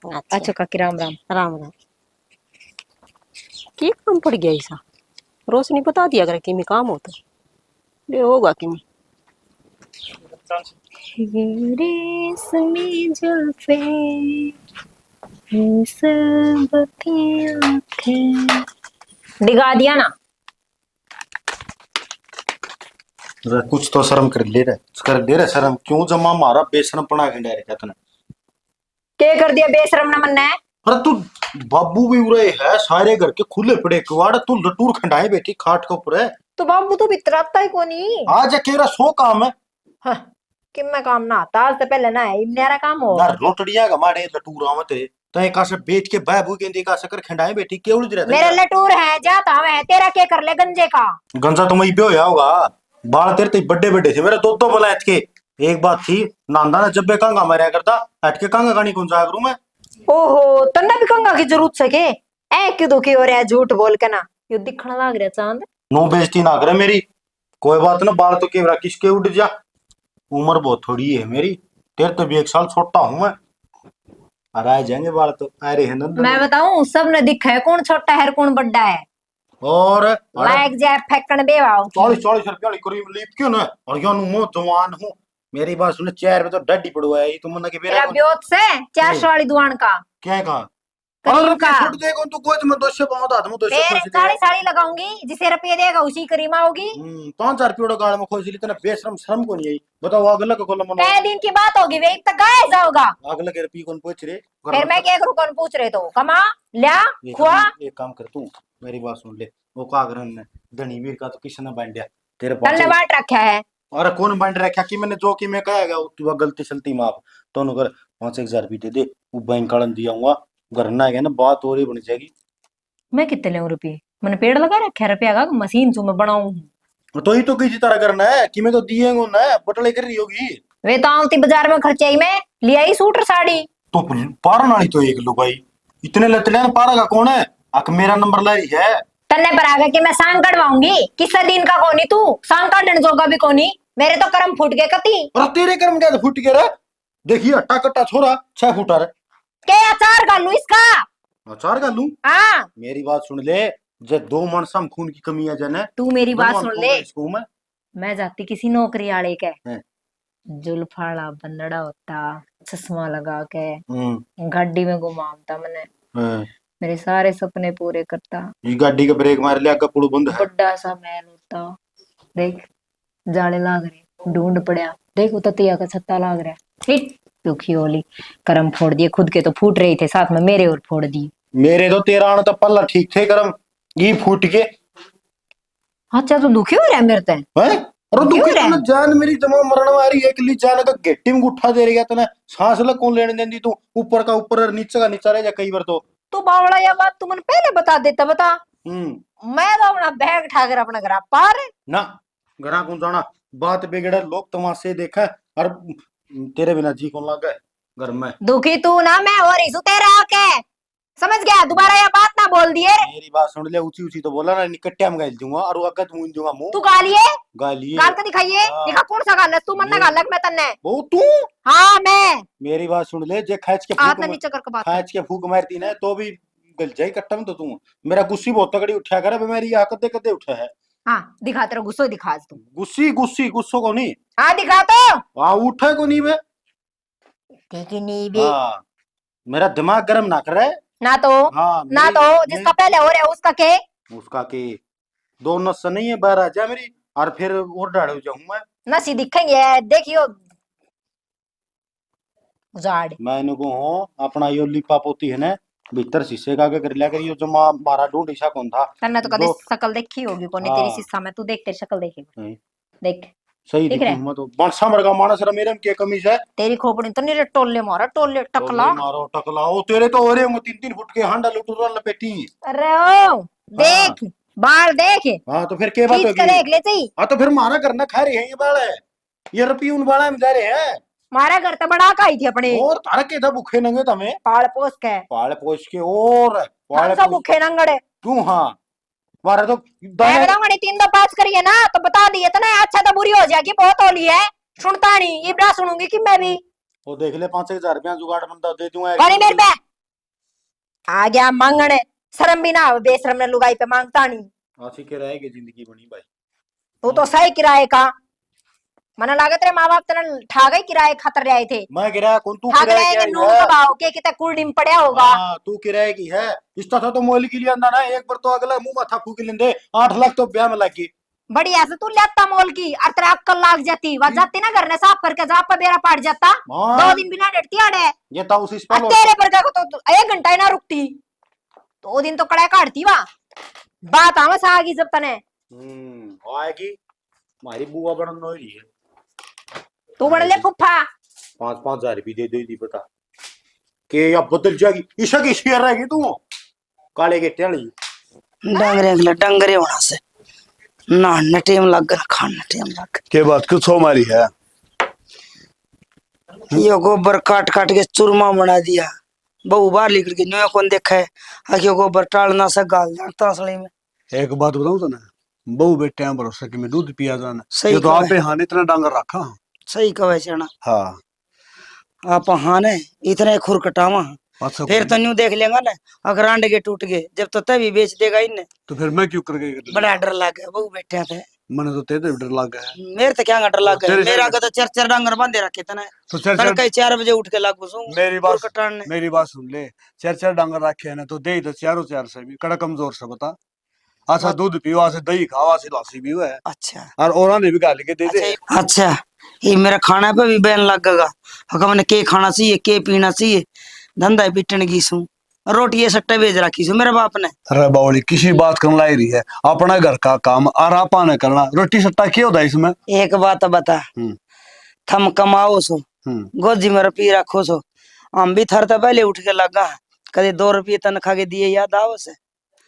Speaker 6: अच्छा
Speaker 2: अच्छा काकी राम राम।
Speaker 6: राम राम। की काम पड़ गया ऐसा रोशनी बता दिया अगर किमी काम हो तो ले होगा किमी।
Speaker 2: रेशमी जुल्फे सबकी आंखें। दिखा दिया ना।
Speaker 1: कुछ तो शर्म कर ले रे शर्म क्यों जमा मारा बेशरम पना खंडा रे कहतने।
Speaker 2: के कर दिया बेशरम ना मन है।
Speaker 1: अरे तू बाबू भी उरे है सारे घर के खुले पड़े कवाड़ तू लटूर खंडाए बैठी खाट के ऊपर है।
Speaker 2: तो बाबू तो बितराता ही कोनी।
Speaker 1: आज केरा सो काम है।
Speaker 2: हाँ, कि मैं काम ना आता आज तो पहले ना है मेरा काम हो।
Speaker 1: ना रोटड़िया का मारे लटूर आवत रे तो एक आसे बेच के बाबू के देखा सकर खंडाए बैठी के उलझ रहता
Speaker 2: मेरा लटूर है जाता है तेरा क्या कर ले गंजे का।
Speaker 1: गंजा तो मई पे होया होगा बाल तेरे तो बड़े बड़े थे मेरे दो बलायत के। एक बात थी नांदा ना जब कांगा मारा करता हट के कांगा गानी कौन जाया करूं मैं।
Speaker 2: ओहो तन्ना भी कंगा की जरूरत से के ऐ क्यों दुखी हो रहा है झूठ बोल के ना यो दिखने लग रहा चांद।
Speaker 1: नो बेइज्जती ना करे मेरी कोई बात ना बाल तो केवरा किसके उठ जा। उम्र बहुत थोड़ी है मेरी तेरे तो भी 1 साल छोटा हूं मैं। और आ जाएंगे बाल तो आ रहे हैं नंदन।
Speaker 2: मैं बताऊं सबने दिखा है कौन छोटा है कौन बड़ा है।
Speaker 1: और
Speaker 2: लाइक जाए फेंकण बेवाओ
Speaker 1: 40 रुपया वाली करीब लीप क्यों ना और यो नु जवान हूं। मेरी बात सुन 4 पे तो डड्डी पड़वाया ये तुम के
Speaker 2: तेरा ब्योत से 400 वाली दुआन का
Speaker 1: क्या कहा।
Speaker 2: करीम
Speaker 1: और
Speaker 2: का
Speaker 1: छोड़ दे कौन तू कोच में 200 पाउंड हाथ में 200
Speaker 2: फिर
Speaker 1: खोज
Speaker 2: साड़ी
Speaker 1: दे।
Speaker 2: साड़ी लगाऊंगी जिसे रुपये देगा उसी करीमा होगी।
Speaker 1: 5-4 रुपये गाड़ में खोज ली तेना बेशरम शर्म को नहीं आई बताओ अगला को कोला मनो
Speaker 2: कै दिन की बात होगी वे तक गाय जाओगा।
Speaker 1: अगला के रुपये कौन पूछ रे।
Speaker 2: फिर मैं क्या करूं कौन पूछ रहे तो कमा लिया खुआ।
Speaker 1: एक काम कर तू मेरी बात सुन ले वो कागरन ने धनी वीर का तो किसने बांधा तेरे
Speaker 2: तन्ने
Speaker 1: पास।
Speaker 2: बाट रखा है।
Speaker 1: और कौन बांध रखा कि मैंने जो कि मैं कहेगा तू गलती सलती माफ तो कर 5-1 हजार रुपये दे दे वो बैंक कालन दिया हुआ घर ना है ना बात और ही बन जाएगी।
Speaker 2: मैं कितने ले रुपये मैंने पेड़ लगा रखा है रुपया का मशीन से मैं बनाऊं।
Speaker 1: तो ही तो किसी तरह करना है कि मैं तो दिए ना बटले कर रही होगी।
Speaker 2: वे तो आती बाजार में खर्चाई में लिया ही सूट और साड़ी।
Speaker 1: तो पारा नाली तो एक लो भाई इतने लतड़े ना पारा का कौन है अक मेरा नंबर ला रही है।
Speaker 2: तन्ने पर आगे कि मैं सांग कटवाऊंगी किस दिन का कोनी तू सांग काटने जोगा भी कोनी मेरे तो कर्म फूट गए कती।
Speaker 1: और तेरे कर्म क्या फूट गया रे देखिए हट्टा कट्टा छोरा 6 फुटा रे
Speaker 2: के अचार कर लू इसका।
Speaker 1: अचार का लू।
Speaker 2: हाँ
Speaker 1: मेरी बात सुन ले जब 2 मनसा में खून की कमी आ जाने
Speaker 2: तू मेरी बात सुन ले।
Speaker 1: इसको
Speaker 2: मैं जाती किसी नौकरी आले के
Speaker 1: हैं।
Speaker 2: जुल्फाड़ा बंदड़ा होता चश्मा लगा के
Speaker 1: हम्म
Speaker 2: गाड़ी में घुमाता मैंने
Speaker 1: हैं।
Speaker 2: मेरे सारे सपने पूरे करता।
Speaker 1: ये गाड़ी का ब्रेक मार लिया कपड़ू बंद है।
Speaker 2: बड़ा सा महल होता देख जाले लाग रहे ढूंढ पड़ा देख ततिया का छत्ता लाग रहा ठीक दुखी होली कर्म फोड़ दिए खुद के तो फूट रहे थे साथ में मेरे और फोड़ दिए।
Speaker 1: मेरे तो 13 आना तो पल्ला ठीक थे कर्म ये फूट के।
Speaker 2: अच्छा तू दुखी हो रहा है मेरे ते
Speaker 1: हैं और
Speaker 2: क्यों
Speaker 1: दुखी
Speaker 2: रे?
Speaker 1: तो जान मेरी जमा मरण वाली एक ली जान का गेट्टी में उठा दे रही है तने सांस लग कौन लेने देंदी तू ऊपर का ऊपर और नीचे का नीचा रह जा कई बार तो।
Speaker 2: तू बावड़ा या बात तू मैंने पहले बता देता बता मैं तो अपना बैग ठाकर अपना घर पार
Speaker 1: ना घरा कौन जाना बात बिगड़े लोग तमाशे देखा और तेरे बिना जी कौन लगा घर में।
Speaker 2: दुखी तू ना मैं हो रही तेरा आके समझ गया दोबारा यह बात ना बोल दिए।
Speaker 1: मेरी बात सुन ले ऊंची ऊंची तो बोला ना निकट्टिया में गाल दूंगा और वक्त मुंह दूंगा मुंह
Speaker 2: तू गालिए
Speaker 1: गालिए
Speaker 2: गाल का दिखाइए
Speaker 1: हाँ।
Speaker 2: दिखा कौन सा गाल है तू मन्ना गाल मैं तन्ने
Speaker 1: वो तू
Speaker 2: हाँ मैं
Speaker 1: मेरी बात सुन ले जे खैच के
Speaker 2: हाथ
Speaker 1: फूक
Speaker 2: ना नीचे करके बात
Speaker 1: खैच के फूक मारती ना तो भी गल जाई कट्टा में तो तू मेरा गुस्सी बहुत तगड़ी उठा कर अब मेरी यहाँ कदे कदे उठा है
Speaker 2: हाँ दिखा, तेरा गुस्सो दिखा आज तू।
Speaker 1: गुस्सी गुस्सी गुस्सो को नहीं
Speaker 2: हाँ दिखा तो।
Speaker 1: हाँ उठे को नहीं बे
Speaker 2: नहीं बे।
Speaker 1: हाँ मेरा दिमाग गर्म ना करे
Speaker 2: ना तो
Speaker 1: हाँ
Speaker 2: ना तो जिसका पहले हो रहा है उसका के
Speaker 1: उसका के दो नस नहीं है बाहर आ जा मेरी और फिर और डाड़ हो जाऊं मैं
Speaker 2: नसी दिखेंगे देखियो उजाड़।
Speaker 1: मैंने को हो अपना यो लिपा पोती है ना भीतर शीशे का कर लिया करियो जो मारा ढूंढ ईसा कौन था
Speaker 2: तन्ने तो कभी
Speaker 1: दो-
Speaker 2: शक्ल देखी होगी कोनी
Speaker 1: हाँ।
Speaker 2: तेरी शीशा में, तू देख तेरी शक्ल देखेगा।
Speaker 1: नहीं,
Speaker 2: देख
Speaker 1: सही
Speaker 2: दिख
Speaker 1: दिखी
Speaker 2: रहा है?
Speaker 1: मैं तो बंसा मर का मानस रा मेरे में क्या कमी है
Speaker 2: तेरी खोपड़ी तो नहीं रे, टोले मारा टोले टकला।
Speaker 1: टोले मारो टकला ओ तेरे तो हो रहे होंगे 3-3 फुट के हांडा लुटूरा लपेटी
Speaker 2: अरे ओ देख बाल देख,
Speaker 1: हाँ तो फिर क्या बात
Speaker 2: खींच कर देख
Speaker 1: होगी
Speaker 2: ले सही।
Speaker 1: हाँ तो फिर मारा करना खा रहे हैं ये बाल है ये रपी उन बाला में जा रहे हैं
Speaker 2: मारा घर तो बड़ा काई थी अपने
Speaker 1: और तारा के था भूखे नंगे तमें
Speaker 2: पाल पोस के।
Speaker 1: पाल पोछ के और पाल
Speaker 2: हम सब भूखे नंगड़े।
Speaker 1: क्यों हाँ मारा तो
Speaker 2: मैं
Speaker 1: दाने
Speaker 2: बताऊंगा नहीं 3 2 5 करिए ना तो बता दिए तो ना, अच्छा तो बुरी हो जाएगी, बहुत होली है। सुनता नहीं इब्रा सुनूंगी कि मैं भी।
Speaker 1: वो देख ले 5,000 रुपया जुगाड़ बंदा दे दूंगा
Speaker 2: बड़ी मेरे पे आ गया मांगने, शर्म भी ना हो, बेशरम ने लुगाई पे मांगता नहीं।
Speaker 1: आशी के रहेगी जिंदगी बनी भाई
Speaker 2: तू तो सही किराए का, मना लागे तेरे माँ बाप तेरे ठागे किराए खातर आए थे।
Speaker 1: मैं किराया कौन तू
Speaker 2: ठाग
Speaker 1: किराए
Speaker 2: रहे
Speaker 1: की
Speaker 2: नून
Speaker 1: है
Speaker 2: का भाव के कितना कुलडी में पड़ा होगा।
Speaker 1: हाँ तू किराए की है इस था तो मोल के लिए अंदा ना एक बार तो अगला मुंह माथा फूक लेंदे 8 लाख तो ब्याह में लगी
Speaker 2: बढ़िया से तू लेता मोल की और तेरा अक्कल लाग जाती, वह जाती ना घर ने साफ करके जा पे बेरा पाट जाता।
Speaker 1: हाँ।
Speaker 2: 2 दिन बिना डरती अड़े
Speaker 1: ये था उसी
Speaker 2: और तेरे पर देखो तो 1 घंटा ही ना रुकती, 2 दिन तो कड़ा काटती वहां। बात आवा आ गई जब तने
Speaker 1: आएगी हमारी बुआ बनन नो रही है
Speaker 2: तू बड़ ले फुफ्फा
Speaker 1: 5-5 हजार भी दे दो दी बता के अब बदल जाएगी ईशा की शेयर रहेगी तू काले के टेली
Speaker 4: डंगरे अगले डंगरे होना से ना टेम लग गया खाना टेम लग
Speaker 3: के बात कुछ हमारी है
Speaker 4: ये गोबर काट काट के चूरमा बना दिया। बहु बाहर निकल के न्यू कौन देखा है आखिर गोबर टालना से गाल जाता असली में।
Speaker 3: एक बात बताऊं तो ना बहु बेटे हैं भरोसा कि मैं दूध पिया जाना
Speaker 4: सही
Speaker 3: ये तो
Speaker 4: कहा
Speaker 3: आप हाँ इतना डांगर रखा
Speaker 4: सही कहे चना
Speaker 3: हाँ
Speaker 4: आप हाँ ने इतने खुरकटावा
Speaker 3: अच्छा
Speaker 4: फिर तो न्यू देख लेगा ना अगर अंडे के टूट गए जब तो तभी बेच देगा इन्हें।
Speaker 3: तो फिर मैं क्यों कर गई
Speaker 4: बड़ा डर लग गया बहु बैठे थे
Speaker 3: मैंने तो तेरे डर लग गया है
Speaker 4: मेरे तो क्या डर लग गया
Speaker 3: तेरे
Speaker 4: मेरा तो 4 डांगर बांधे रखे थे
Speaker 3: तो चल चल
Speaker 4: तड़के 4 बजे उठ के लागू सू
Speaker 3: मेरी बात सुन ले 4 डांगर रखे है ना तो दे तो चारों से भी कड़ा कमजोर से बता अच्छा दूध पियो से दही खाओ से लस्सी पियो है
Speaker 4: अच्छा
Speaker 3: और औरा ने भी गाली के दे दे
Speaker 4: अच्छा ये मेरा खाना पे भी बैन लगेगा हका मैंने के खाना चाहिए के पीना चाहिए धंधा पिटन की सू रोटी ये सट्टा भेज रखी सू मेरे बाप ने।
Speaker 3: अरे बावली किसी बात करने लाई रही है अपना घर का काम और आपा ने करना रोटी सट्टा क्यों होता है इसमें
Speaker 4: एक बात बता थम कमाओ सो गोजी में रुपये रखो सो हम भी थर पहले उठ के लगा कदे 2 रुपये तनखा के दिए याद आओ से।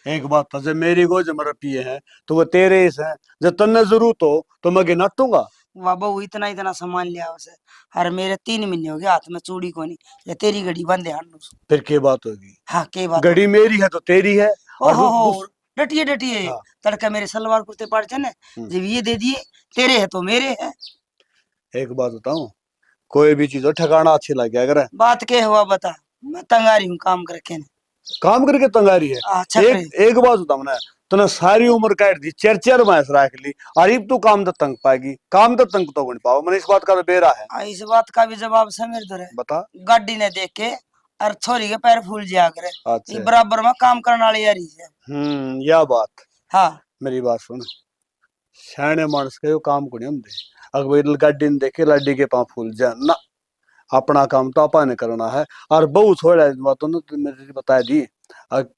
Speaker 3: एक बात था जब मेरी गोज में रुपये है तो वो तेरे ही है जब तन्ने जरूरत हो तो मैं गिनटूंगा
Speaker 4: बाबा वो इतना सामान लिया उसे और मेरे 3 महीने हो गए हाथ में चूड़ी को नहीं ये तेरी घड़ी बंद है
Speaker 3: फिर क्या बात होगी
Speaker 4: हाँ के बात
Speaker 3: घड़ी मेरी है तो तेरी है
Speaker 4: ओहो डटिए
Speaker 3: हाँ।
Speaker 4: तड़का मेरे सलवार कुर्ते पड़ जाने जब ये दे दिए तेरे है तो मेरे है।
Speaker 3: एक बात बताऊं कोई भी चीज हो ठिकाना अच्छी लग गया अगर
Speaker 4: बात के हुआ बता मैं तंगारी हूँ काम करके
Speaker 3: काम करके तंगारी है
Speaker 4: अच्छा
Speaker 3: एक बात बताऊं ना तूने सारी उम्र काट दी 4 भैंस रख ली और अब तू काम तो तंग पाएगी काम तो तंग तो बन पाओ मैंने इस बात का तो बेरा है
Speaker 4: इस बात का भी जवाब समीर दो है
Speaker 3: बता
Speaker 4: गाड़ी ने देख के और छोरी के पैर फूल जा करे
Speaker 3: अच्छा
Speaker 4: बराबर में काम करने वाली यारी है
Speaker 3: यह बात
Speaker 4: हाँ
Speaker 3: मेरी बात सुन सियाने मानस के काम को नहीं होंगे अगर गाड़ी ने देखे लाडी के पाँव फूल जा ना अपना काम तो आपा ने करना है और बहु छोड़ा बातों ने मेरे बता दी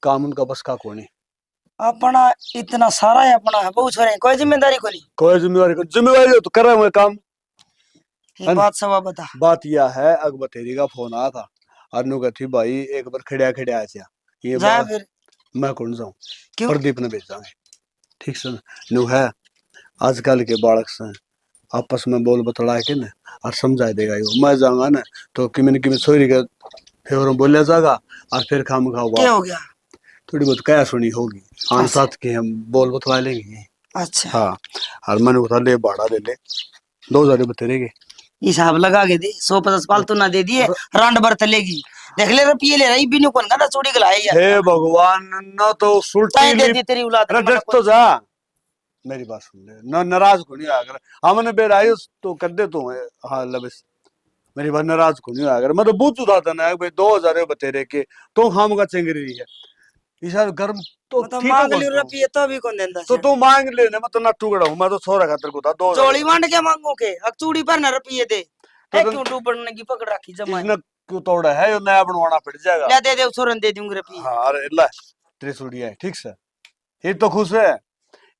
Speaker 3: काम उनका बस का कौन
Speaker 4: अपना इतना सारा है अपना है बहुत छोरे कोई जिम्मेदारी को नहीं
Speaker 3: कोई जिम्मेवारी हो तो कर रहे हुए काम
Speaker 4: ये बात सब बता
Speaker 3: बात यह है अकबर तेरी का फोन आया था अनु कहती भाई एक बार खड़िया ये बात
Speaker 4: फिर
Speaker 3: मैं कौन जाऊं
Speaker 4: क्यों
Speaker 3: प्रदीप ने भेजा है ठीक से नु है आजकल के बालक से आपस में बोल बतला के ना और समझा देगा यो मैं जाऊंगा ना तो कि मैंने छोरी के फेवर बोलिया जाएगा और फिर खाम खाओगा
Speaker 4: क्या हो गया
Speaker 3: थोड़ी बहुत क्या सुनी होगी हाँ साथ के हम बोल बतला लेंगे
Speaker 4: अच्छा
Speaker 3: हाँ और मैंने बता ले भाड़ा ले ले 2,000 बतेरेगे
Speaker 4: हिसाब लगा के दे 150 पालतू ना दे दिए रांड भर तलेगी देख ले रुपये ले रही बिनु कौन ना चोरी गलाई यार
Speaker 3: हे भगवान, न तो सुल्टी
Speaker 4: ताई दे
Speaker 3: ली।
Speaker 4: दी तेरी औलाद
Speaker 3: अरे
Speaker 4: ने,
Speaker 3: देख तो जा, मेरी बात सुन ले, न नाराज को नहीं अगर हमने बेराई तो कर दे तू। हाँ लबिस, मेरी बात नाराज को नहीं अगर मैं तो पूछ रहा था ना भाई 2000 बतेरे के तो हम का चंगरी रही है इसा गर्म तो
Speaker 4: मतलब
Speaker 3: ठीक
Speaker 4: मांग
Speaker 3: है
Speaker 4: लियो रुपये तो भी कौन देंदा
Speaker 3: तो तू मांग ले ना, मैं तो ना टुकड़ा हूँ, मैं तो छोरा खातर को था 2000
Speaker 4: चोली मांड के मांगो के अब चूड़ी पर ना रुपये दे
Speaker 3: तो
Speaker 4: एक क्यों डूबने की पकड़ रखी जमा
Speaker 3: इसने क्यों तोड़ा है, ये नया बनवाना पड़ जाएगा।
Speaker 4: ले दे दे छोरन दे दूंगी रुपये
Speaker 3: हाँ अरे ला तेरी सुड़िया है ठीक से, ये तो खुश है,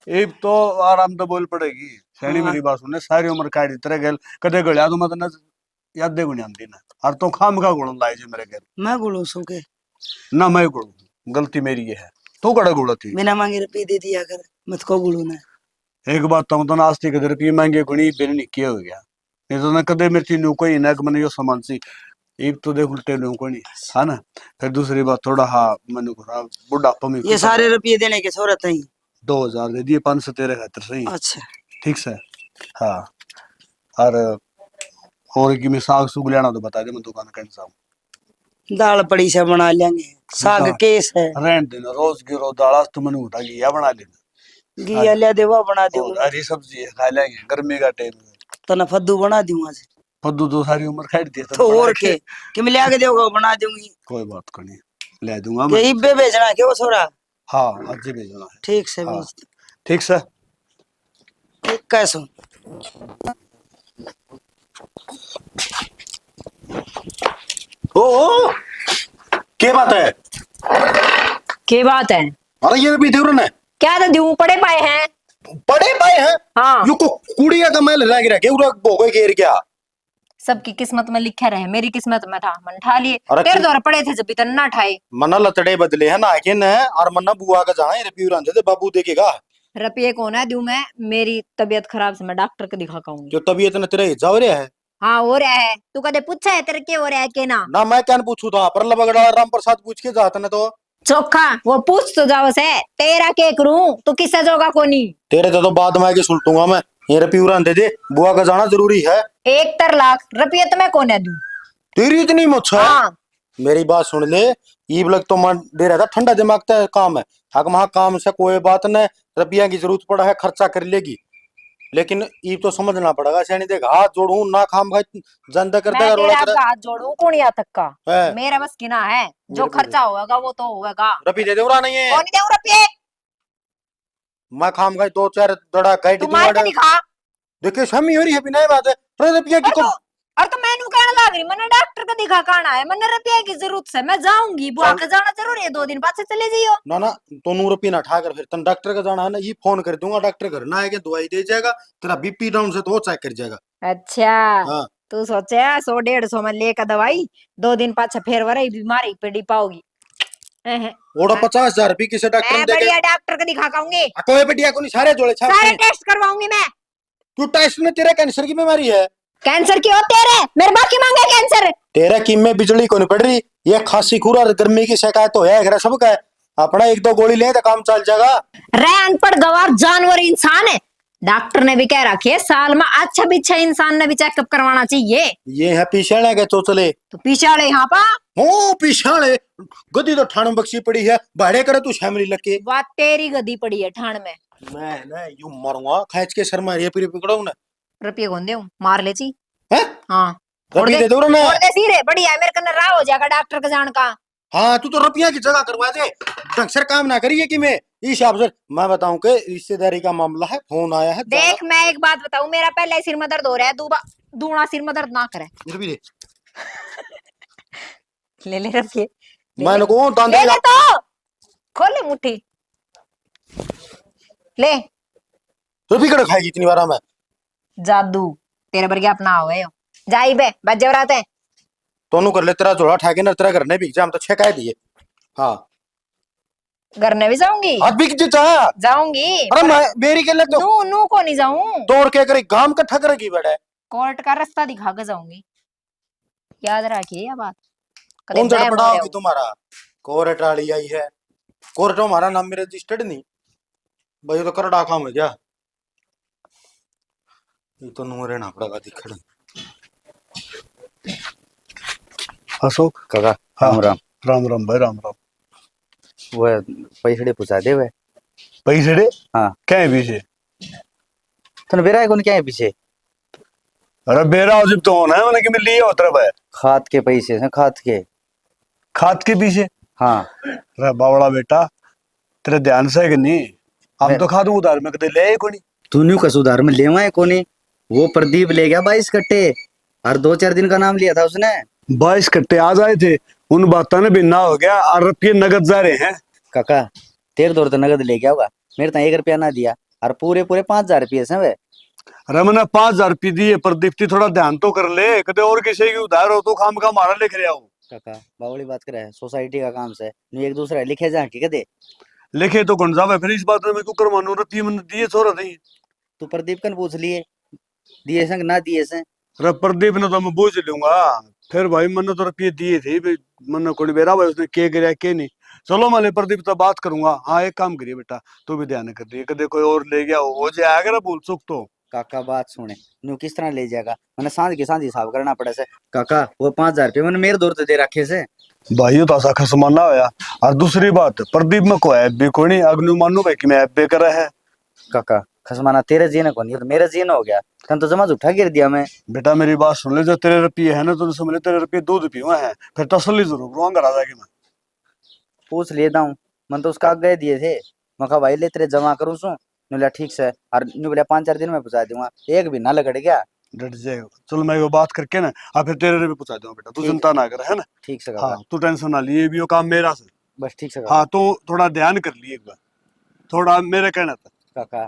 Speaker 3: ये तो आराम तो बोल पड़ेगी सैनी।
Speaker 4: हाँ।
Speaker 3: मेरी बात सुनने सारी उम्र काट तरह गल कदे गलिया तो मत न याद दे गुणी आंदी ना, और तो खाम का गुण लाए जे मेरे घर
Speaker 4: मैं गुड़ू सो के
Speaker 3: ना, मैं गुण गलती मेरी ये है, तू कड़ा गुड़ा थी।
Speaker 4: बिना मांगे रुपये दे दिया कर मत को गुड़ू ना
Speaker 3: एक बात तो नास्ती के रुपये मांगे गुणी बिन निके हो गया, नहीं तो ना कदे मेरी न्यू कोई ना मैंने यो सामान सी एक तो देख उल्टे न्यू कोई है ना। फिर दूसरी बात थोड़ा हाँ मैंने को बुढ़ापा में
Speaker 4: ये सारे रुपये देने के जरूरत है
Speaker 3: 2000 दे दिए, 500 तेरे खातिर सही
Speaker 4: अच्छा
Speaker 3: ठीक से। हाँ और कि मैं साग सुग लेना तो बता दे, मैं दुकान कहीं से आऊं।
Speaker 4: दाल पड़ी से बना लेंगे साग
Speaker 3: दाल।
Speaker 4: केस है
Speaker 3: रहन देना रोज गिरो दाल तो मैंने उठा घिया बना लेना,
Speaker 4: घिया ले देवा बना
Speaker 3: और
Speaker 4: दूंगा
Speaker 3: हरी सब्जी है खा लेंगे गर्मी का टाइम है।
Speaker 4: तना फद्दू बना दूंगा आज
Speaker 3: फद्दू तो सारी उम्र खाट दिया
Speaker 4: तो और के कि मैं ले देगा बना दूंगी
Speaker 3: कोई बात को नहीं, ले दूंगा
Speaker 4: कि
Speaker 3: मैं।
Speaker 4: इब्बे भेजना के वो छोरा
Speaker 3: हाँ आज ही भेजना है।
Speaker 4: ठीक से
Speaker 3: हाँ
Speaker 4: भेज
Speaker 3: ठीक से।
Speaker 4: ठीक कैसो
Speaker 1: ओ क्या बात है?
Speaker 2: के बात है?
Speaker 1: अरे ये भी देवरन है,
Speaker 2: क्या तो दूं पड़े पाए हैं।
Speaker 1: बड़े भाई हैं।
Speaker 2: हाँ
Speaker 1: यू को कुड़िया का मैल लाग रहा के उरा भोगे घेर गया।
Speaker 2: सबकी किस्मत में लिखा रहे, मेरी किस्मत में था मन ठा लिए।
Speaker 1: अरे
Speaker 2: तेरे द्वारा पड़े थे जब भी तन्ना ठाए।
Speaker 1: मना लतड़े बदले है ना के न, और मन्ना बुआ का जहां रुपये उड़ाते थे बाबू देखेगा।
Speaker 2: रुपये कौन है दूं मैं? मेरी तबीयत खराब से मैं डॉक्टर को दिखा के आऊंगी।
Speaker 1: जो तबीयत न तेरे जा रहा है
Speaker 2: हाँ हो रहा है, तू कदे पूछा है तेरे के हो रहा है के ना?
Speaker 1: ना, मैं क्या पूछू था पर बगड़ा राम प्रसाद पूछ के जाता ना तो
Speaker 2: चोखा वो पूछ तो जाओ से तेरा के करूं तू किससे जोगा कोनी।
Speaker 1: तेरे तो बाद में आके सुलटूंगा मैं, ये रुपये उड़ाते दे बुआ का जाना जरूरी है।
Speaker 2: 1 लाख रुपये तो मैं कौन है दूं?
Speaker 1: तेरी इतनी मुछ है।
Speaker 2: हाँ
Speaker 1: मेरी बात सुन ले, ईब लग तो मन दे रहा था, ठंडा दिमाग का काम है। हक महा काम से कोई बात न, रुपया की जरूरत पड़ा है खर्चा कर लेगी, लेकिन ईब तो समझना पड़ेगा। सैनी देख हाथ जोड़ू ना खाम भाई जनता कर
Speaker 2: मैं
Speaker 1: देगा
Speaker 2: तेरा
Speaker 1: रोड़ा
Speaker 2: आपका हाथ जोड़ू कौन यहाँ तक का?
Speaker 1: है।
Speaker 2: मेरा बस किना है, जो
Speaker 1: मेरे को
Speaker 2: खर्चा होगा वो तो होगा।
Speaker 1: रुपये दे दे उड़ा नहीं है,
Speaker 2: कौन दे रुपये?
Speaker 1: मैं खाम भाई 2-4 दड़ा गाइड
Speaker 2: तू मार के दिखा।
Speaker 1: देखिए शामी हो रही है बिना बात है। अरे रुपया की
Speaker 2: और तो मैनू कहने लग रही मैंने डॉक्टर को दिखा काना है, मैंने रुपये की जरूरत से मैं जाऊंगी, बुआ के जाना जरूरी है, 2 दिन बाद से चले जाइयो।
Speaker 1: ना ना तो 100 रुपये ना ठा कर फिर तन डॉक्टर का जाना है ना, ये फोन कर दूंगा, डॉक्टर घर ना आएगा दवाई दे जाएगा, तेरा बीपी डाउन से तो वो चेक कर जाएगा।
Speaker 2: अच्छा
Speaker 1: हाँ
Speaker 2: तू सोचे 100-150 में लेकर दवाई 2 दिन पाछा फिर वही बीमारी पेड़ी पाओगी।
Speaker 1: ओड़ा 50,000 रुपये किसे डॉक्टर
Speaker 2: मैं
Speaker 1: ने देके
Speaker 2: बढ़िया डॉक्टर को दिखा पाऊंगी,
Speaker 1: कोई बढ़िया को नहीं, सारे जोड़े छाप
Speaker 2: सारे टेस्ट करवाऊंगी मैं।
Speaker 1: तू टेस्ट में तेरा कैंसर की बीमारी है।
Speaker 2: कैंसर की हो तेरे, मेरे बाकी मांगे कैंसर।
Speaker 1: तेरा किम में बिजली को नहीं पड़ रही, ये खांसी खूरा और गर्मी की शिकायत तो है सबका है, अपना 1-2 गोली ले तो काम चल जाएगा।
Speaker 2: रे अनपढ़ गवार जानवर इंसान है, डॉक्टर ने भी कह रखी है साल में अच्छा भी 6 इंसान ने भी चेकअप करवाना चाहिए।
Speaker 1: ये है पिछाड़े के चोचले,
Speaker 2: तो पिछाड़े यहाँ पा
Speaker 1: हो पिछाड़े गद्दी तो ठाण बख्शी पड़ी है, भाड़े करे तू शामिल लगे।
Speaker 2: बात तेरी गदी पड़ी है ठाण में।
Speaker 1: मैं ना यूं मरूंगा खींच के सर मारिए फिर पकड़ाऊं ना।
Speaker 2: रुपये कौन दे मार ले ची।
Speaker 1: हैं
Speaker 2: हाँ
Speaker 1: रुपये दे दो ना।
Speaker 2: छोड़ दे सीरे, बढ़िया है, मेरे कन्ने राह हो जाएगा डॉक्टर का जान का।
Speaker 1: हाँ तू तो रुपया की जगह करवा दे, ढंग से काम ना करिए कि मैं इस हिसाब से मैं बताऊं कि रिश्तेदारी का मामला है, फोन आया है।
Speaker 2: देख मैं एक बात बताऊं, मेरा पहले ही सिर में दर्द हो रहा है, दूना सिर में दर्द ना करे।
Speaker 1: रुपये
Speaker 2: ले ले रुपये,
Speaker 1: मैंने को
Speaker 2: ले ले तो खोले मुट्ठी ले।
Speaker 1: रुपये कड़ खाएगी इतनी बार मैं
Speaker 2: जादू तेरे बरगे अपना हुए हो जाई बे बज जवराते हैं।
Speaker 1: दोनों कर ले, तेरा जोड़ा ठाके ना तेरा घर ने भी एग्जाम तो 6 कह दिए। हाँ
Speaker 2: घर में भी जाऊंगी,
Speaker 1: आज भी जा
Speaker 2: जाऊंगी।
Speaker 1: अरे मैं मेरी के लग
Speaker 2: नू नू को नहीं जाऊं,
Speaker 1: तोड़ के करे गांव का ठकरेगी बेटा,
Speaker 2: कोर्ट का रास्ता दिखा के जाऊंगी, याद रखिए ये बात।
Speaker 1: कौन
Speaker 2: बैम
Speaker 1: जड़ पड़ा
Speaker 2: हो रहे
Speaker 1: होगी
Speaker 2: हो।
Speaker 1: तुम्हारा? कोर्ट वाली आई है, कोर्ट हमारा नाम में रजिस्टर्ड नहीं भाई, तो कर डाका में क्या, ये तो नूरे ना पड़ेगा दिखड़।
Speaker 3: अशोक
Speaker 5: काका
Speaker 3: हाँ
Speaker 5: राम राम।
Speaker 3: राम राम भाई राम राम।
Speaker 5: वो पैसे पूछा दे वे।
Speaker 3: पैसे डे
Speaker 5: हाँ
Speaker 3: क्या है पीछे?
Speaker 5: तने बेरा है कौन क्या है पीछे?
Speaker 3: अरे बेरा जब तो होना है मैंने कि मैं लिए उतर भाई
Speaker 5: खाद के पैसे हैं, खाद के।
Speaker 3: खाद के पीछे।
Speaker 5: हाँ
Speaker 3: अरे बावड़ा बेटा तेरे ध्यान से है कि नहीं? हम
Speaker 5: मैं
Speaker 3: तो खाद उधार में कदे ले को नहीं।
Speaker 5: तू न्यू का सुधार में लेवा है कोनी। वो प्रदीप ले गया 22 कट्टे और 2-4 दिन का नाम लिया था उसने।
Speaker 3: 22 कट्टे आज आए थे उन बातों ने बिना हो गया और रुपये नगद जा रहे हैं।
Speaker 5: काका तेरे दौर तो नगद ले गया होगा, मेरे तो 1 रुपया ना दिया और पूरे पूरे 5,000 रुपये से वे।
Speaker 3: अरे मैंने 5,000 रुपये दिए प्रदीप जी थोड़ा ध्यान तो कर ले कदे और किसी की उधार हो तो खाम का मारा लिख रहा हूँ।
Speaker 5: काका बावली बात करे है, सोसाइटी का काम से न्यू एक दूसरा लिखे जा के कदे।
Speaker 3: लिखे तो कौन जावे फिर इस बात में मैं क्यों करवानू? रुपये मैंने दिए छोरा नहीं।
Speaker 5: तू प्रदीप कन पूछ लिए दिए से कि ना दिए से।
Speaker 3: अरे प्रदीप ने तो मैं बूझ लूंगा। फिर भाई मैंने तो रुपये दिए थे भाई मैंने कोई बेरा भाई उसने के गिरा के नहीं। चलो मैं प्रदीप तो बात करूंगा। हाँ एक काम करिए बेटा तू भी ध्यान कर दिए कदे कोई और ले गया हो जाएगा ना भूल चुक तो।
Speaker 5: काका बात सुने न्यू किस तरह ले जाएगा, मैंने सांझ के सांझ हिसाब करना पड़े से। काका वो 5,000 रुपये मैंने मेरे दौर तो दे रखे से।
Speaker 3: भाई तो ऐसा खसमाना होया। और दूसरी बात प्रदीप में को ऐप भी कोई नहीं अग्नि मानू भाई कि मैं ऐप भी करा है।
Speaker 5: काका खसमाना तेरे जीने को नहीं तो मेरे जीने हो गया। तन तो जमा उठा गिर दिया मैं।
Speaker 3: बेटा मेरी बात सुन ले जो तेरे रुपये है ना तो समझ ले तेरे रुपये दूध पियो है फिर तसल्ली जरूर रोंगा आ जाएगी मैं।
Speaker 5: पूछ लेता हूँ मन तो उसका आगे दिए थे। मैं कहा भाई ले तेरे जमा करूँ सू नु बोला ठीक से और नु बोला 5-4 दिन में पहुंचा दूंगा। एक भी ना लगड़ गया।
Speaker 3: डट जाएगा चल मैं वो बात करके ना और फिर तेरे भी पहुंचा दूंगा बेटा तू
Speaker 5: ठीक।
Speaker 3: चिंता ना कर है ना।
Speaker 5: ठीक से काका
Speaker 3: हाँ तू टेंशन ना लिए भी वो काम मेरा से।
Speaker 5: बस ठीक से काका।
Speaker 3: हाँ तो थोड़ा ध्यान कर लिए एक बार थोड़ा मेरे कहना था।
Speaker 5: काका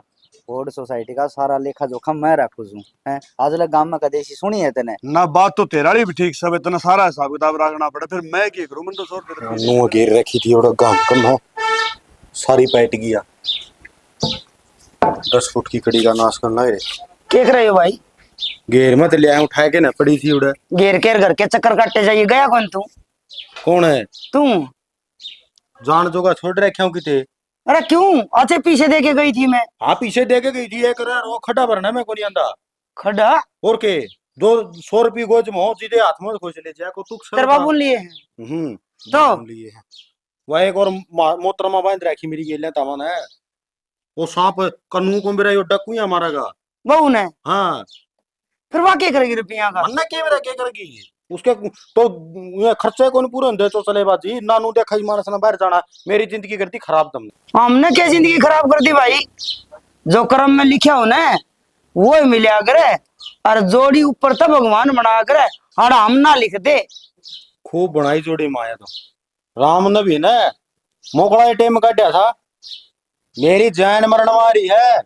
Speaker 5: बोर्ड सोसाइटी का सारा लेखा जोखा मैं रखू छू है आज लग गांव में कदेसी सुनी है तने।
Speaker 3: ना बात तो तेरा भी ठीक सब इतना सारा हिसाब किताब रखना पड़ा फिर मैं क्या करूं मैं तो 100 रुपये
Speaker 1: नो घेर रखी थी और गांव कम है सारी पैट गया 10 फुट की कड़ी का नाश करना है।
Speaker 4: क्या कर रहे हो भाई?
Speaker 1: घेर मत ले आए उठा के ना पड़ी थी उड़े।
Speaker 4: घेर केर घर के चक्कर काटते जाइए गया कौन तू?
Speaker 1: कौन है?
Speaker 4: तू?
Speaker 1: जान जोगा छोड़ रखे हूँ किते।
Speaker 4: अरे क्यों अच्छे पीछे दे के गई थी मैं।
Speaker 1: हाँ पीछे दे के गई थी एक वो खड्डा भरना मैं को नहीं आंदा
Speaker 4: खड़ा
Speaker 1: और के 200 रुपये गोज में हो सीधे हाथ में खोज ले जाए को तू
Speaker 4: तेरे बाबू लिए हैं तो?
Speaker 1: लिए है वह एक और मोहतरमा बांध रखी मेरी गेले तमन है वो सांप कन्नू को मेरा यो डकू या मारेगा।
Speaker 4: बहू ने?
Speaker 1: हाँ
Speaker 4: फिर वहां क्या करेगी रुपया का?
Speaker 1: मन्ना के मेरा क्या करेगी उसके तो ये खर्चे को नहीं पूरे दे तो चले बाजी नानू देखा ही मानस ना बाहर जाना मेरी जिंदगी करती खराब तुमने।
Speaker 4: हमने क्या जिंदगी खराब कर दी भाई? जो कर्म में लिखा हो ना वो ही मिला करे और जोड़ी ऊपर तो भगवान बना करे और हम ना लिख दे।
Speaker 1: खूब बनाई जोड़ी माया तो राम ने भी ना मोकड़ा टेम काटा था मेरी जान मरण मारी है।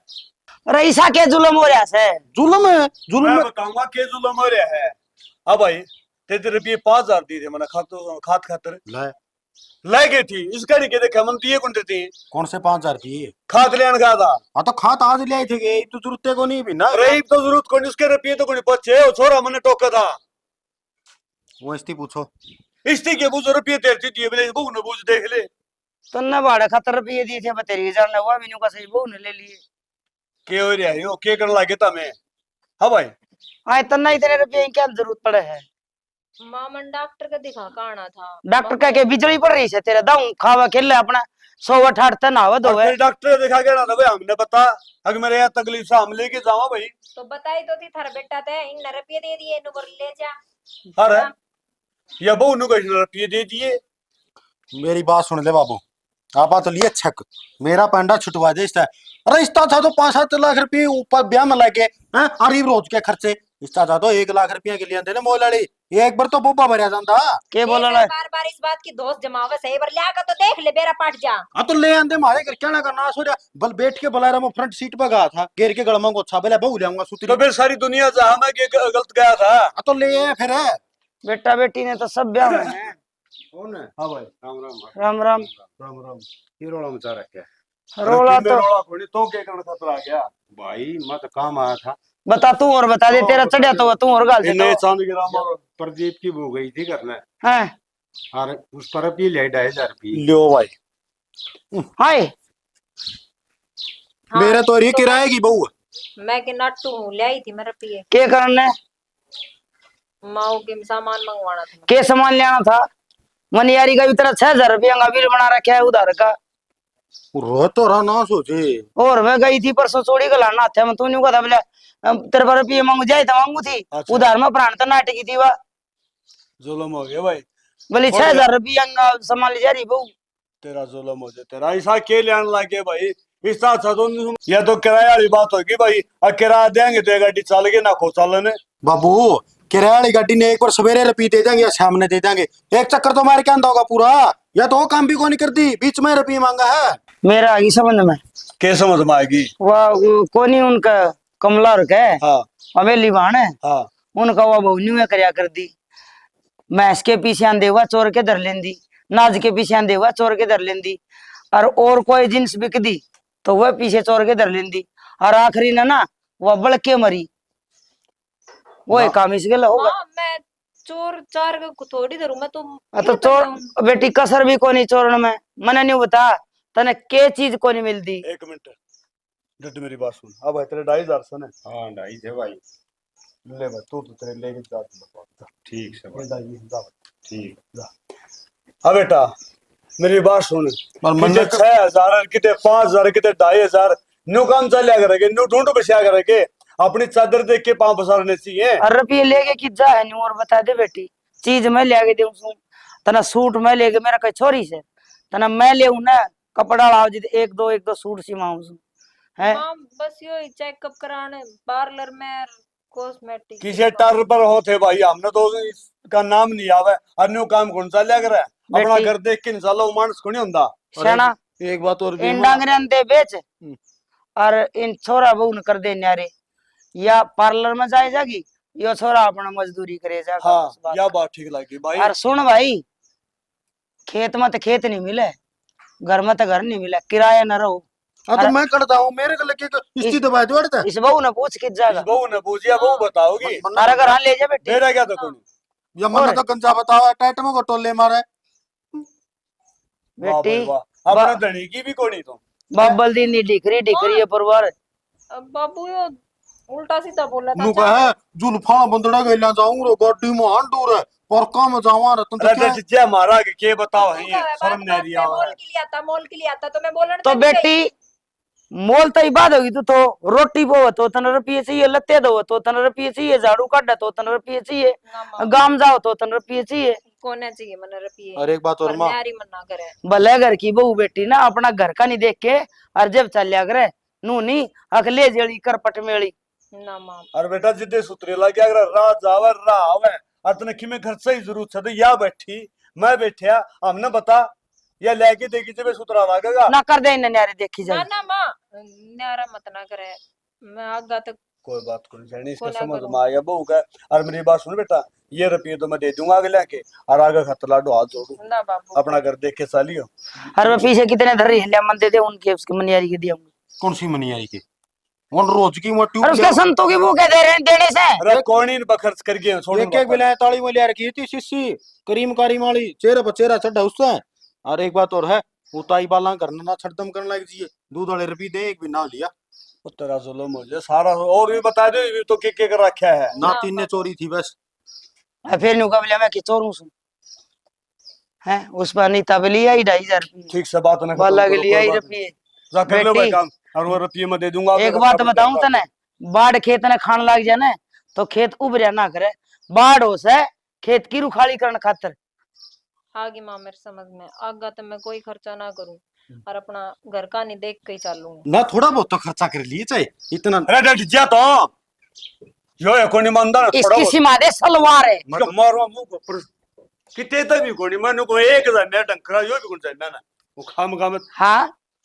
Speaker 4: अरे ऐसा क्या जुलम हो रहा है?
Speaker 1: जुल्म है जुल्म
Speaker 3: मैं
Speaker 1: में
Speaker 3: बताऊंगा के जुल्म हो रहा है। अब भाई तेरे रुपये 5,000 दिए थे मैंने खाद खातर
Speaker 1: ले
Speaker 3: ले गई थी इसका नहीं कहते मन दिए कौन देती
Speaker 1: कौन से 5,000 रुपये।
Speaker 3: खाद लेने गया था।
Speaker 1: हाँ तो खात आज ले आए थे तो जरूरत को नहीं भी ना
Speaker 3: रही तो जरूरत कोनी उसके रुपये तो कोनी बचे वो छोरा मैंने टोका था।
Speaker 1: वो इसती पूछो
Speaker 3: इष्टी के बुझ रुपये तेरे दिए बोले बहू ने बुझ देख ले
Speaker 4: तन्ने भाड़े खातर रुपये दिए थे तेरी जान ने हुआ मीनू का सही बहू ने ले लिए।
Speaker 3: के हो रहा है यो के करने लगे तमें। हाँ भाई
Speaker 4: आए तन्ना इतने रुपये की क्या जरूरत पड़े है?
Speaker 6: मामन डॉक्टर का दिखा का आना था।
Speaker 4: डॉक्टर कह के बिजली पड़ रही है तेरे दाऊ खावा खेल ले अपना 108 तन आवत
Speaker 3: और
Speaker 4: होवे।
Speaker 3: फिर डॉक्टर दिखा के ना भाई हमने बता अगर मेरे यहाँ तकलीफ से हम लेके जावा भाई।
Speaker 6: तो बताई तो थी थारा बेटा थे इन रुपये दे दिए नु बोल ले जा।
Speaker 3: अरे या बहू ने कहीं रुपये दे दिए।
Speaker 1: मेरी बात सुन ले बाबू आप तो लिए छक मेरा पेंडा छुटवा दे इसका रिश्ता था तो 5-7 लाख रुपये ऊपर ब्याह में लगे हैं अरीब रोज के खर्चे रिश्ता था तो 1 लाख रुपये के लिए आंदे ना मोलाड़ी एक बार तो बोबा भरिया जाता।
Speaker 4: के बोला ना
Speaker 6: बार इस बात की दोस्त जमावे सही बार लिया का तो देख ले बेरा पाट जा।
Speaker 1: हाँ तो ले आंदे मारे कर क्या ना करना सो बल बैठ के बुला रहा मैं फ्रंट सीट पे गया था घेर के गलमा को अच्छा बोला बहु ले आऊंगा सुती
Speaker 3: तो फिर सारी दुनिया जहां मैं के गलत गया था।
Speaker 1: हाँ तो ले आए फिर
Speaker 4: बेटा बेटी ने तो सब ब्याह में है।
Speaker 3: कौन है? हाँ भाई राम राम
Speaker 4: राम राम
Speaker 3: राम राम। ये रोला मचा रखा है
Speaker 4: रोला तो
Speaker 3: रोला कोनी तो के करने खतरा आ गया
Speaker 1: भाई मैं तो काम आया था
Speaker 4: बता तू और बता दे तेरा चढ़िया तो तू और गाल दे
Speaker 3: इन्हें
Speaker 4: तो
Speaker 3: चांद गिरा और
Speaker 1: प्रदीप की वो गई थी करना
Speaker 4: हैं।
Speaker 1: और उस पर भी ले 2,500 रुपये लो भाई
Speaker 4: हाय
Speaker 6: हाँ,
Speaker 1: मेरा तो ये किराए की बहू
Speaker 6: मैं के नट्टू ले आई थी मैं रुपये
Speaker 4: के करने
Speaker 6: माओ के सामान मंगवाना था।
Speaker 4: के सामान लेना था? मनियारी का भी तेरा 6,000 रुपया का बिल बना रखा है उधार का।
Speaker 1: रो तो रहा ना सोचे।
Speaker 4: और मैं गई थी परसों चोरी का लाना था, मैं तूने कहा बोले तेरे पर रुपये मांगू जाए तो मांगू थी।
Speaker 3: अच्छा।
Speaker 4: उधार में प्राण तो नाटकी थी वह।
Speaker 3: जुल्म हो गया भाई,
Speaker 4: बोले
Speaker 3: छोड़
Speaker 4: 6,000 रुपया सामान ले जा रही बहू।
Speaker 3: तेरा जुल्म हो जाए तेरा। ऐसा के लेने लगे भाई? इस साथ या तो किराया वाली बात होगी भाई, और किराया देंगे तो ये गाड़ी चल गई ना खो चलने।
Speaker 1: बाबू किराया वाली गाड़ी ने एक बार सवेरे रुपये दे देंगे या शाम ने दे देंगे, एक चक्कर तो मार के आंदा होगा पूरा। या तो वो काम भी को नहीं करती, बीच में रुपये मांगा है।
Speaker 4: मेरा आगे समझ में
Speaker 3: के समझ में आएगी?
Speaker 4: वह कोनी उनका कमला रखा है,
Speaker 3: हाँ
Speaker 4: हवेली बाण है
Speaker 3: हाँ
Speaker 4: उनका, वह बहु न्यू करया कर दी। भैंस के पीछे आंदे हुआ चोर के धर लेंदी, नाज के पीछे आंदे हुआ चोर के धर लेंदी, और कोई जिन्स बिक दी तो वह पीछे चोर के धर लेंदी, और आखिरी ना वह बड़ के मरी। वो एक काम इसके लिए होगा।
Speaker 6: हाँ, मैं चोर चार को थोड़ी धरू मैं तो।
Speaker 4: तो चोर बेटी कसर भी कोनी चोरन में, मने नहीं बता तने के चीज कोनी मिलती।
Speaker 3: एक मिनट डट मेरी बात सुन। अब है तेरे 2,500 सन है।
Speaker 1: हाँ ढाई थे भाई।
Speaker 3: ले भाई तू तो तेरे लेके जा तू।
Speaker 1: ठीक से भाई।
Speaker 3: जा
Speaker 1: ठीक।
Speaker 3: जा। हाँ बेटा मेरी बात सुन,
Speaker 1: पर मन
Speaker 3: किते
Speaker 1: में
Speaker 3: 6,000 किते 5,000 किते 2,500 न्यू काम चलिया करेंगे, न्यू ढूंढ बचा करेंगे। अपनी चादर देख के पांव पसारने चाहिए।
Speaker 4: और रुपये लेके कि जा है नहीं, और बता दे बेटी चीज मैं ले दे तना सूट मैं लेके मेरा कोई छोरी से तना मैं ले ना कपड़ा लाओ जी एक दो सूट सिमाऊ है।
Speaker 6: माँ बस यो ही चेकअप कराने पार्लर में कॉस्मेटिक
Speaker 3: किसे टर पर होते भाई, हमने तो इसका नाम नहीं आवे। अन्य काम कौन सा लिया करे? अपना
Speaker 4: बेटी-
Speaker 3: घर देख के इंशाल्लाह मानस को नहीं हुंदा।
Speaker 4: शाना
Speaker 1: एक बात और भी
Speaker 4: इन
Speaker 1: मां।
Speaker 4: डांगरे दे बेच और इन छोरा बहू न कर दे न्यारे, या पार्लर में जाए जागी यो छोरा अपना मजदूरी करे जागा।
Speaker 3: हाँ
Speaker 4: बस बात
Speaker 3: यह
Speaker 4: कर।
Speaker 3: बात ठीक लगी भाई।
Speaker 4: और सुन भाई खेत में तो खेत नहीं मिले, घर में तो घर नहीं मिले, किराया न रहो।
Speaker 1: हाँ तो मैं करता हूँ, मेरे को लगे इसकी दबा जोड़ता है।
Speaker 4: इस बहू ने पूछ के
Speaker 3: इस
Speaker 4: जागा
Speaker 3: बहू ने पूछिया, बहू बताओगी।
Speaker 4: तारा घर हाँ ले जा बेटी।
Speaker 3: मेरा क्या तो कोई
Speaker 1: या मन तो गंजा बताओ टाइटमो को टोले मारे।
Speaker 3: वाह भाई
Speaker 4: बेटी
Speaker 3: वाह, अपना धनी की भी कोनी तो।
Speaker 4: बब्बल दी नी दिख रही है परवार।
Speaker 6: बाबू यो उल्टा सीधा बोला था।
Speaker 1: नु कहे जुल्फा बंदड़ा गैला जाऊं रो गाड़ी में हां दूर है पर काम जावा रतन तो
Speaker 3: अरे
Speaker 1: क्या
Speaker 3: चिच्चा मारा के बताओ है,
Speaker 6: तू कहे
Speaker 3: शर्म नहीं रिया
Speaker 6: मोल के लिए आता, मोल के लिए आता तो मैं बोलने
Speaker 4: तो बेटी मोल तो बात होगी तू तो रोटी बो तो तन रुपये चाहिए, लत्ते दो तो तन रुपये चाहिए, झाड़ू काटा तो तन रुपये चाहिए, गांव जाओ तो तन रुपये चाहिए।
Speaker 6: कोने चाहिए मन रुपये।
Speaker 1: और एक बात और मां,
Speaker 6: न्यारी मना करे
Speaker 4: भले घर की बहू बेटी ना अपना घर का नहीं देख के और जब चलिया करे नू नहीं अगले जेड़ी कर पट मेली
Speaker 6: ना मां।
Speaker 3: और बेटा जिद्दे सुतरे लग गया अगर रात जावर रहा हवे अतने की में घर से ही जरूरत है तो या बैठी मैं बैठया हमने बता या लेके देगी जब सुतरा लगेगा
Speaker 4: ना कर दे इन न्यारे देखी
Speaker 6: ना
Speaker 4: जाए।
Speaker 6: ना मां न्यारा मत ना करे, मैं आगा तक
Speaker 3: कोई बात कोई जानी इसका
Speaker 6: कोना
Speaker 3: समझ
Speaker 6: करूं।
Speaker 3: में आ गया बहू का। और मेरी बात सुन बेटा, ये रुपये तो मैं दे दूंगा आगे लेके, और आगे खत लाडो हाथ जोड़ू,
Speaker 6: ना बाबू
Speaker 3: अपना घर देख के सालियो।
Speaker 4: हर मैं पीछे कितने धर रही है मन दे दे उनके उसके मनियारी के दिया
Speaker 1: कौन सी मनियारी की और रोज की वो ट्यूब
Speaker 4: और उसके संतों की वो कह दे रहे हैं देने से।
Speaker 3: अरे कौन इन पर खर्च कर गए छोड़
Speaker 1: एक एक बिलाए ताली में ले रखी थी शिष्य करीम कारी वाली चेहरे पर चेहरा चढ़ा उससे। और एक बात और है उताई बाला करना ना छड़दम करने लग जिए, दूध वाले रुपये दे एक भी ना लिया
Speaker 3: तेरा जुल्म हो जाए सारा। और भी बता दो ये तो के कर रखा है।
Speaker 1: ना तीन ने चोरी थी बस।
Speaker 4: फिर नु कबले मैं कि चोरू सु है उस पर अनीता पे लिया ही 2,500 रुपये
Speaker 3: ठीक से बात ना
Speaker 4: बाला के लिया ही रुपये।
Speaker 3: जा कर लो भाई
Speaker 4: बेटी,
Speaker 3: काम, और वो रुपये मैं दे दूंगा।
Speaker 4: एक बात बताऊं तने बाढ़ खेत ने खान लग जाए ना तो खेत उबरिया ना करे, बाढ़ हो से खेत की रुखाली करने खातर।
Speaker 6: आगे मां मेरे समझ में आगा तो मैं कोई खर्चा ना करूं और अपना घर का नहीं देख के ही चालू
Speaker 1: ना थोड़ा बहुत तो खर्चा कर लिए चाहे इतना।
Speaker 3: अरे डट जा तो यो है कोनी मंदा थोड़ा
Speaker 4: इसकी सीमा दे सलवार है
Speaker 3: बहुत मारो मुंह को पर किते तक भी कोनी मन को एक हजार ने डंकरा यो भी कोन चाहिए ना वो खाम खाम।
Speaker 4: हाँ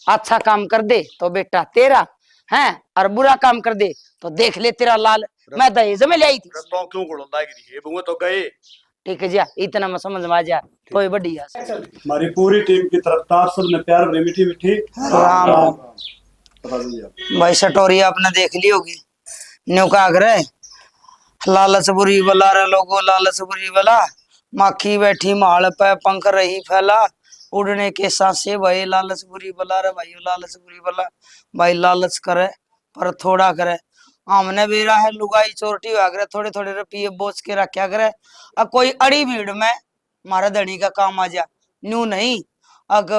Speaker 4: अच्छा काम कर दे तो बेटा तेरा है और बुरा काम कर दे तो देख ले तेरा लाल। मैं दहेज में ले आई थी
Speaker 3: तो क्यों कोड़ लाग रही है बुआ तो गए।
Speaker 4: ठीक है जा इतना मैं समझ में आ जा कोई बड़ी है।
Speaker 3: हमारी पूरी टीम की तरफदार सबने प्यार भरी मीठी मीठी
Speaker 4: राम भाई सटोरिया आपने देख ली होगी न्यू का आग्रह लालच बुरी बला रे लोगो लालच बुरी बला माखी बैठी माल पे पंख रही फैला उड़ने के सांसे भाई लालच बुरी बला रे भाई लालच बुरी बला भाई लालच करे पर थोड़ा करे हमने भी रहा है लुगाई चोरटी हुआ करे, थोड़े थोड़े रुपये बोच के रखा करे। अब कोई अड़ी भीड़ में मारा धनी का काम आ जा, न्यू नहीं। अग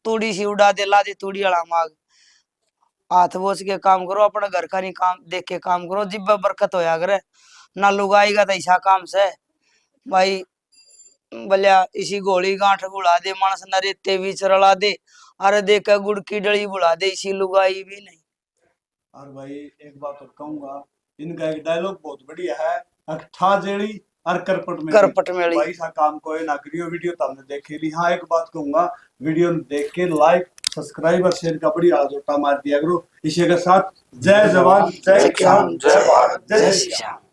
Speaker 4: तूड़ी सी उड़ा दे, ला दे तूड़ी वाला माग, हाथ बोच के काम करो, अपना घर का नहीं काम देख के काम करो, जिब्बा बरकत होया करे। ना लुगाई का तो ऐसा काम से भाई, भलिया इसी गोली गांठ बुला दे मानस, न रेते बीच रला दे, अरे देख गुड़ की डली बुला दे, इसी लुगाई भी नहीं।
Speaker 3: और भाई एक बात और कहूंगा, इनका एक डायलॉग बहुत बढ़िया है, अठा जेड़ी और करपट में
Speaker 4: करपट मेली।
Speaker 3: भाई सा काम कोई ना करियो। वीडियो तो हमने देखे ली। हाँ एक बात कहूंगा, वीडियो देख के लाइक सब्सक्राइब और शेयर का बढ़िया जोटा मार दिया करो। इसी के साथ जय जवान जय किसान जय भारत जय श्री राम।